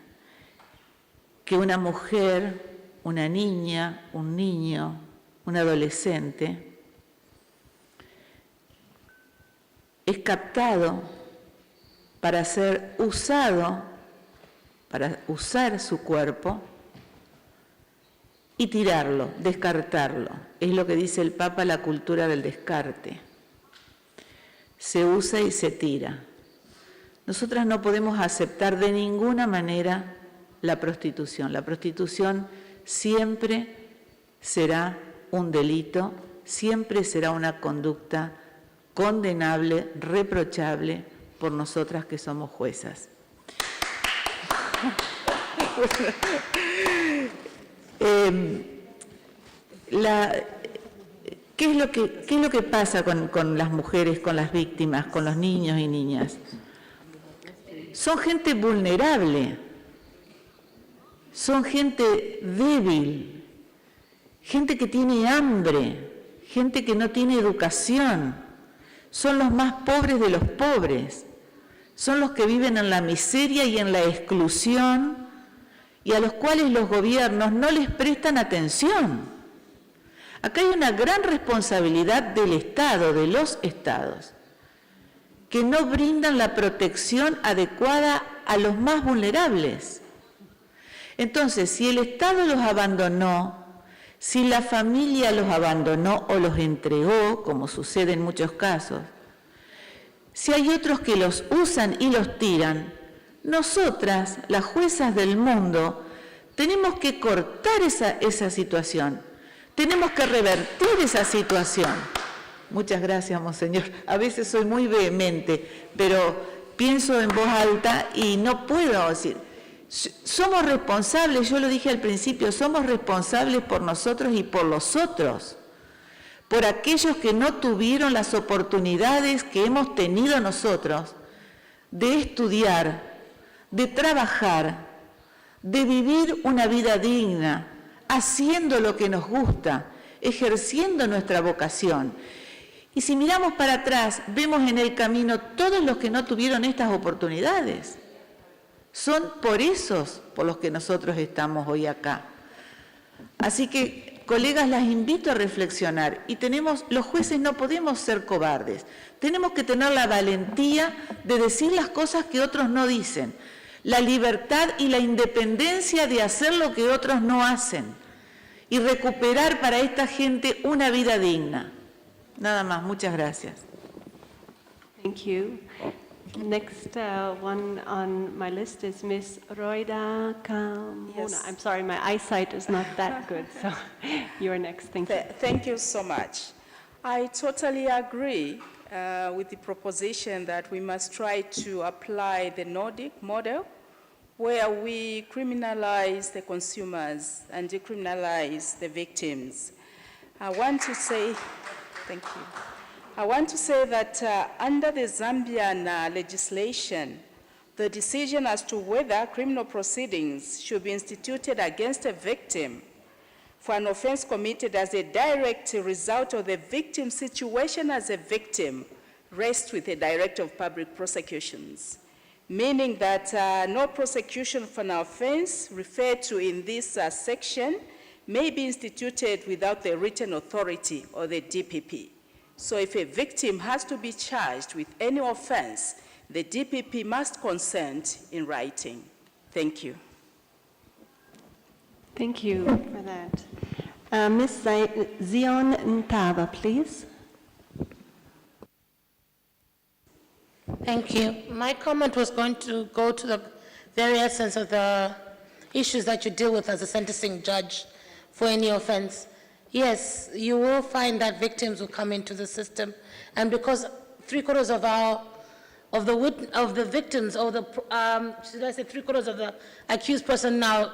Que una mujer, una niña, un niño, un adolescente es captado para ser usado, para usar su cuerpo y tirarlo, descartarlo. Es lo que dice el Papa, la cultura del descarte. Se usa y se tira. Nosotras no podemos aceptar de ninguna manera la prostitución. La prostitución siempre será un delito, siempre será una conducta condenable, reprochable por nosotras que somos juezas. ¿Qué es lo que pasa con las mujeres, con las víctimas, con los niños y niñas? Son gente vulnerable, son gente débil, gente que tiene hambre, gente que no tiene educación, son los más pobres de los pobres, son los que viven en la miseria y en la exclusión y a los cuales los gobiernos no les prestan atención. Acá hay una gran responsabilidad del Estado, de los Estados, que no brindan la protección adecuada a los más vulnerables. Entonces, si el Estado los abandonó, si la familia los abandonó o los entregó, como sucede en muchos casos, si hay otros que los usan y los tiran, nosotras, las juezas del mundo, tenemos que cortar esa situación, tenemos que revertir esa situación. Muchas gracias, monseñor. A veces soy muy vehemente, pero pienso en voz alta y no puedo decir. Somos responsables, yo lo dije al principio, somos responsables por nosotros y por los otros, por aquellos que no tuvieron las oportunidades que hemos tenido nosotros de estudiar, de trabajar, de vivir una vida digna, haciendo lo que nos gusta, ejerciendo nuestra vocación. Y si miramos para atrás, vemos en el camino todos los que no tuvieron estas oportunidades. Son por esos por los que nosotros estamos hoy acá. Así que, colegas, las invito a reflexionar. Y los jueces no podemos ser cobardes. Tenemos que tener la valentía de decir las cosas que otros no dicen. La libertad y la independencia de hacer lo que otros no hacen. Y recuperar para esta gente una vida digna. Nada más, muchas gracias. Thank you. Next one on my list is Miss Roida Carmona. Yes. I'm sorry, my eyesight is not that good, so you're next. Thank you. Thank you so much. I totally agree with the proposition that we must try to apply the Nordic model, where we criminalize the consumers and decriminalize the victims. I want to say, thank you. I want to say that under the Zambian legislation, the decision as to whether criminal proceedings should be instituted against a victim for an offense committed as a direct result of the victim's situation as a victim rests with the Director of Public Prosecutions, meaning that no prosecution for an offense referred to in this section may be instituted without the written authority or the DPP. So if a victim has to be charged with any offense, the DPP must consent in writing. Thank you. Thank you for that. Ms. Zion Ntaba, please. Thank you. My comment was going to go to the very essence of the issues that you deal with as a sentencing judge for any offense. Yes, you will find that victims will come into the system, and because 3/4 of the victims, or the should I say 3/4 of the accused person now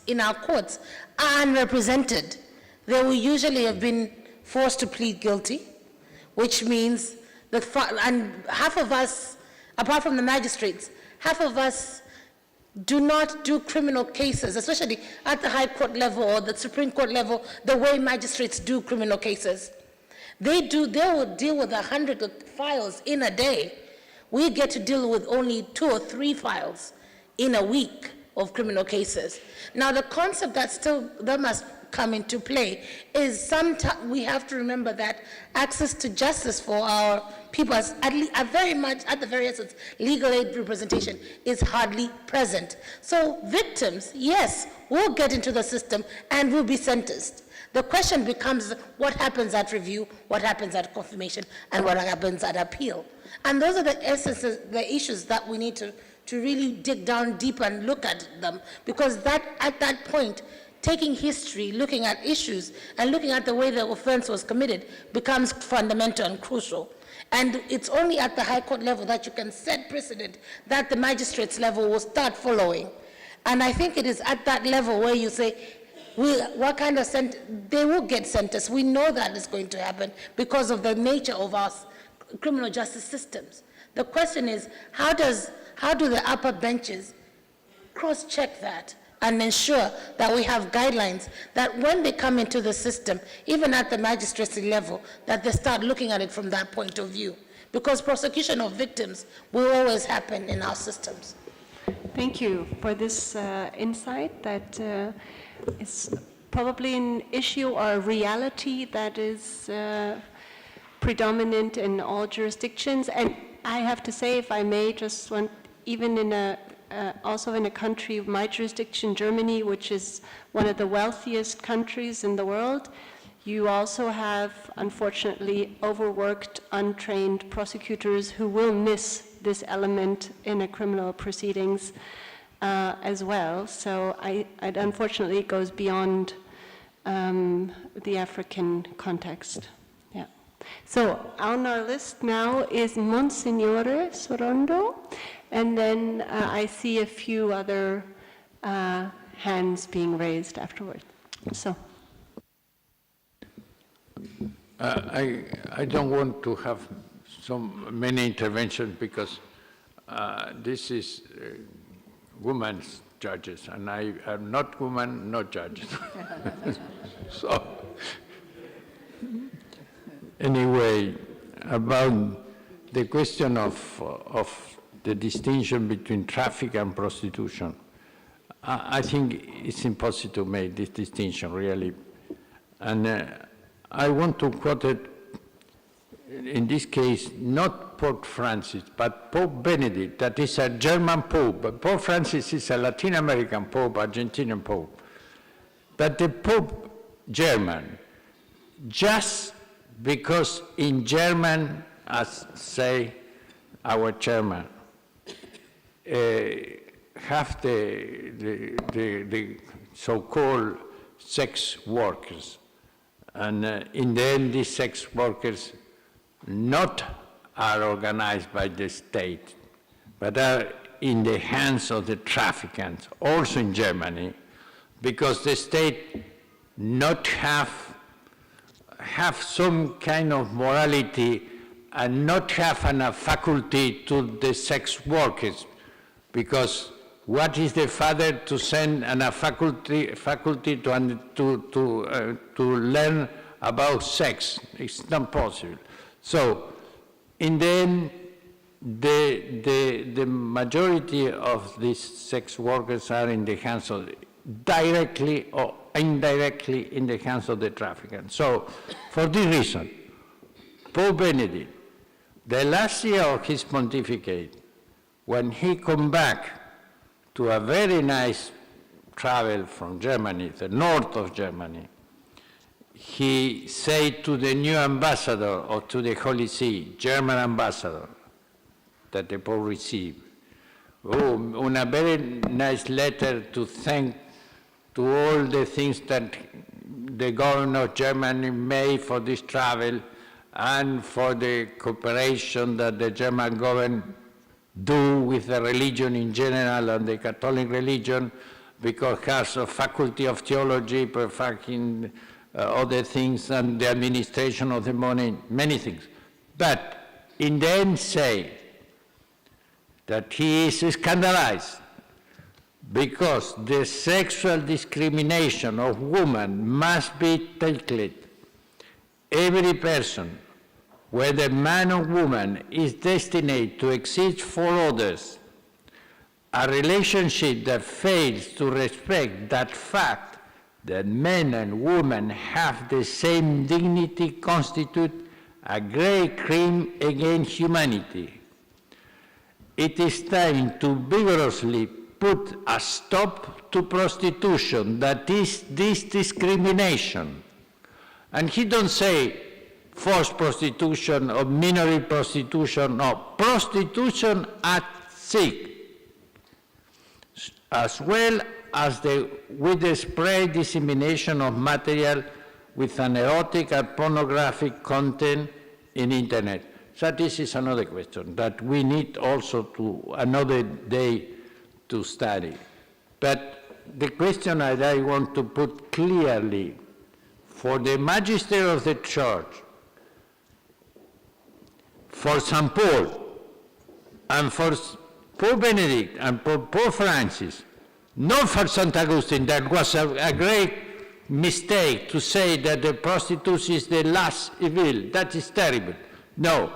in our courts are unrepresented, they will usually have been forced to plead guilty, which means that and half of us, apart from the magistrates, half of us do not do criminal cases, especially at the High Court level or the Supreme Court level, the way magistrates do criminal cases. They will deal with 100 files in a day. We get to deal with only 2 or 3 files in a week of criminal cases. Now, the concept that must come into play is sometimes we have to remember that access to justice for our people, very much at the very essence, legal aid representation is hardly present. So victims, yes, will get into the system and will be sentenced. The question becomes what happens at review, what happens at confirmation, and what happens at appeal. And those are the essences, the issues that we need to really dig down deep and look at them, because at that point, taking history, looking at issues, and looking at the way the offense was committed becomes fundamental and crucial. And it's only at the High Court level that you can set precedent that the magistrates level will start following. And I think it is at that level where you say, what kind of they will get sentenced. We know that is going to happen because of the nature of our criminal justice systems. The question is, how do the upper benches cross-check that and ensure that we have guidelines that when they come into the system, even at the magistracy level, that they start looking at it from that point of view. Because prosecution of victims will always happen in our systems. Thank you for this insight that is probably an issue or a reality that is predominant in all jurisdictions. And I have to say, if I may, just one, even in also in a country of my jurisdiction, Germany, which is one of the wealthiest countries in the world, you also have, unfortunately, overworked, untrained prosecutors who will miss this element in a criminal proceedings as well. So it unfortunately goes beyond the African context. Yeah. So on our list now is Monsignore Sorondo, and then I see a few other hands being raised afterward. So. I don't want to have many interventions because this is women's judges, and I am not woman, not judges. So, anyway, about the question of the distinction between traffic and prostitution, I think it's impossible to make this distinction, really. And I want to quote it, in this case, not Pope Francis, but Pope Benedict, that is a German Pope. But Pope Francis is a Latin American Pope, Argentinian Pope. But the Pope German, just because in German, as say our chairman, have the so-called sex workers. And in the end, these sex workers not are organized by the state, but are in the hands of the traffickers, also in Germany, because the state not have some kind of morality and not have enough faculty to the sex workers, because what is the father to send a faculty to learn about sex? It's not possible. So, in the end, the majority of these sex workers are in the hands of, directly or indirectly, in the hands of the traffickers. So, for this reason, Pope Benedict, the last year of his pontificate, when he come back to a very nice travel from Germany, the north of Germany, he said to the new ambassador or to the Holy See, German ambassador, that the Pope received, a very nice letter to thank to all the things that the government of Germany made for this travel and for the cooperation that the German government do with the religion in general and the Catholic religion, because it has a faculty of theology, perfecting other things, and the administration of the money, many things. But in the end say that he is scandalized because the sexual discrimination of women must be tackled. Every person, whether man or woman, is destined to exist for others. A relationship that fails to respect that fact that men and women have the same dignity constitutes a great crime against humanity. It is time to vigorously put a stop to prostitution, that is this discrimination. And he don't say forced prostitution or minority prostitution, no, prostitution at sea, as well as with the spread dissemination of material with an erotic and pornographic content in internet. So this is another question that we need also to another day to study. But the question that I want to put clearly for the magister of the church, for St. Paul, and for Pope Benedict and Pope Francis, not for St. Augustine, that was a great mistake to say that the prostitution is the last evil. That is terrible. No,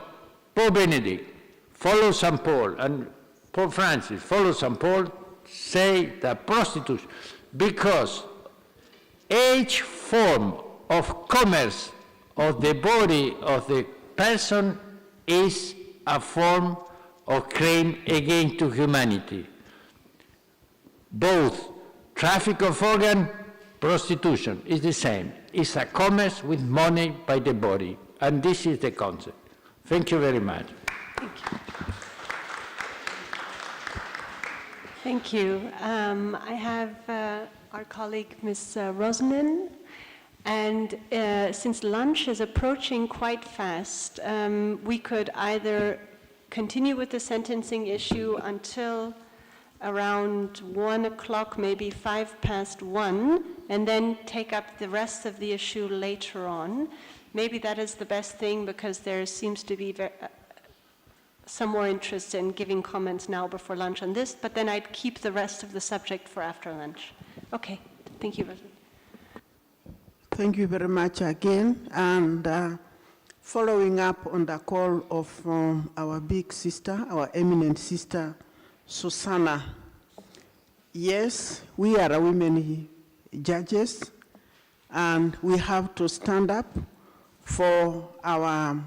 Pope Benedict, follow St. Paul, and Pope Francis, follow St. Paul, say that prostitution, because each form of commerce of the body of the person is a form of crime against humanity. Both traffic of organ, prostitution is the same. It's a commerce with money by the body, and this is the concept. Thank you very much. Thank you. Thank you. I have our colleague, Ms. Rosanen, and since lunch is approaching quite fast, we could either continue with the sentencing issue until around 1 o'clock, maybe 1:05, and then take up the rest of the issue later on. Maybe that is the best thing, because there seems to be some more interest in giving comments now before lunch on this, but then I'd keep the rest of the subject for after lunch. Okay, thank you, Rosanen. Thank you very much again. And following up on the call of our big sister, our eminent sister, Susanna. Yes, we are women judges, and we have to stand up for our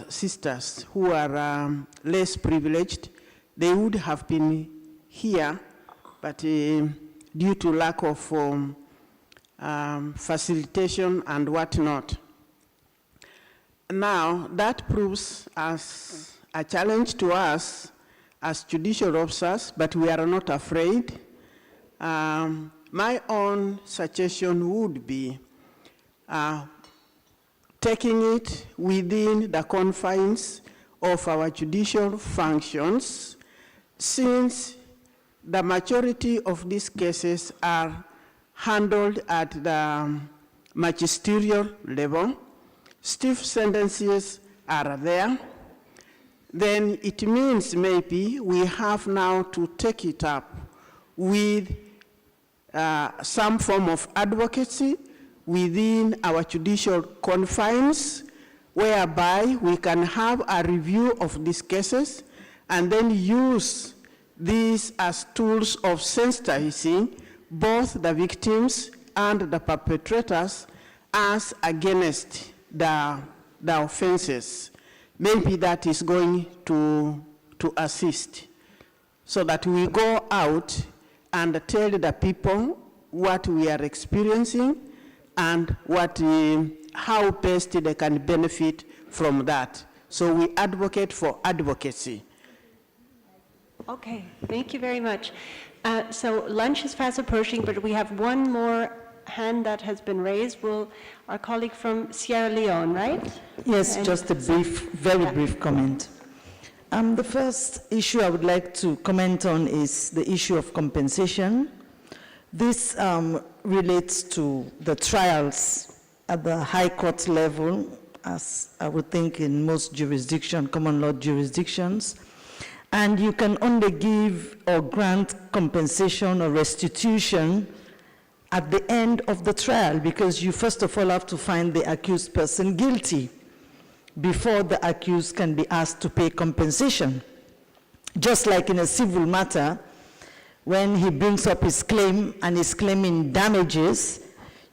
sisters who are less privileged. They would have been here, but due to lack of facilitation and whatnot. Now, that proves as a challenge to us as judicial officers, but we are not afraid. My own suggestion would be taking it within the confines of our judicial functions, since the majority of these cases are handled at the magisterial level. Stiff sentences are there. Then it means maybe we have now to take it up with some form of advocacy within our judicial confines, whereby we can have a review of these cases and then use these as tools of sensitizing both the victims and the perpetrators as against the offenses. Maybe that is going to assist, so that we go out and tell the people what we are experiencing and how best they can benefit from that. So we advocate for advocacy. Okay, thank you very much. So lunch is fast approaching, but we have one more hand that has been raised. Our colleague from Sierra Leone, right? Yes, just a brief, very brief comment. The first issue I would like to comment on is the issue of compensation. This relates to the trials at the high court level, as I would think in most jurisdictions, common law jurisdictions. And you can only give or grant compensation or restitution at the end of the trial, because you first of all have to find the accused person guilty before the accused can be asked to pay compensation. Just like in a civil matter, when he brings up his claim and is claiming damages,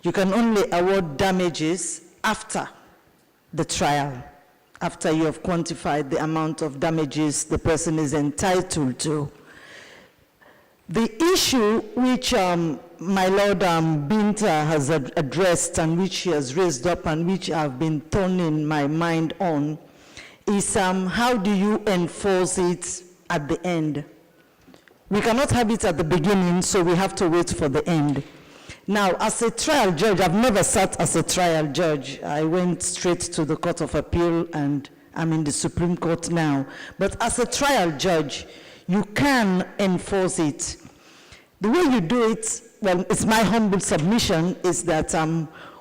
you can only award damages after the trial, after you have quantified the amount of damages the person is entitled to. The issue which my Lord Binta has addressed and which she has raised up and which I've been turning my mind on is how do you enforce it at the end? We cannot have it at the beginning, so we have to wait for the end. Now, as a trial judge, I've never sat as a trial judge. I went straight to the Court of Appeal and I'm in the Supreme Court now. But as a trial judge, you can enforce it. The way you do it, well, it's my humble submission, is that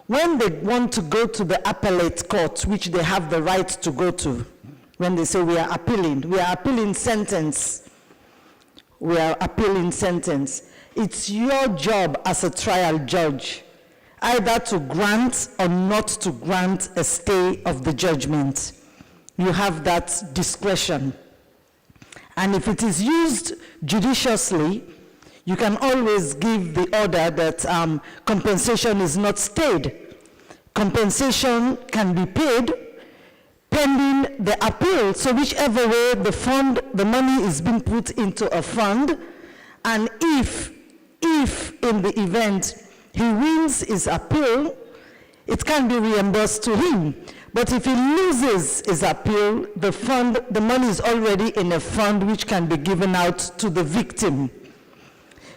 when they want to go to the appellate court, which they have the right to go to, when they say we are appealing sentence, we are appealing sentence. It's your job as a trial judge either to grant or not to grant a stay of the judgment. You have that discretion. And if it is used judiciously, you can always give the order that compensation is not stayed. Compensation can be paid pending the appeal. So whichever way the money is being put into a fund, and if in the event he wins his appeal, it can be reimbursed to him. But if he loses his appeal, the money is already in a fund which can be given out to the victim.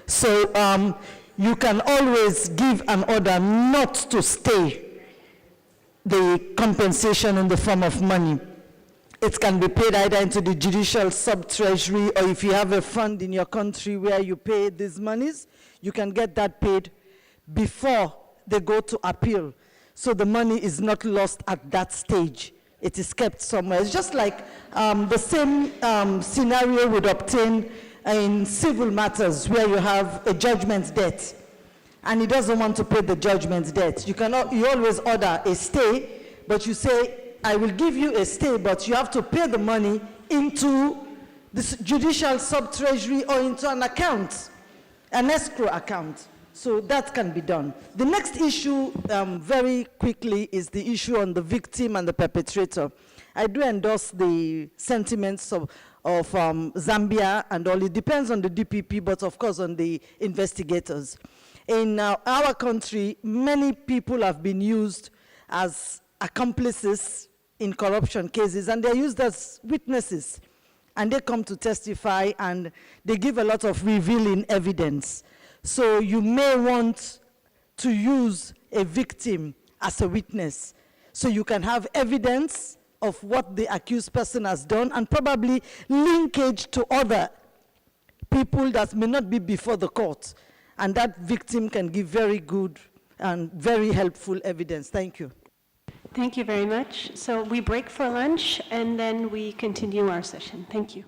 So you can always give an order not to stay the compensation in the form of money. It can be paid either into the judicial sub-treasury, or if you have a fund in your country where you pay these monies, you can get that paid before they go to appeal. So the money is not lost at that stage. It is kept somewhere. It's just like the same scenario would obtain in civil matters where you have a judgment debt and he doesn't want to pay the judgment debt. You always order a stay, but you say, I will give you a stay, but you have to pay the money into the judicial sub-treasury or into an account, an escrow account. So that can be done. The next issue, very quickly, is the issue on the victim and the perpetrator. I do endorse the sentiments of Zambia and all. It depends on the DPP, but of course on the investigators. In our country, many people have been used as accomplices in corruption cases, and they're used as witnesses. and they come to testify and they give a lot of revealing evidence. So you may want to use a victim as a witness, so you can have evidence of what the accused person has done and probably linkage to other people that may not be before the court. And that victim can give very good and very helpful evidence. Thank you. Thank you very much. So we break for lunch and then we continue our session. Thank you.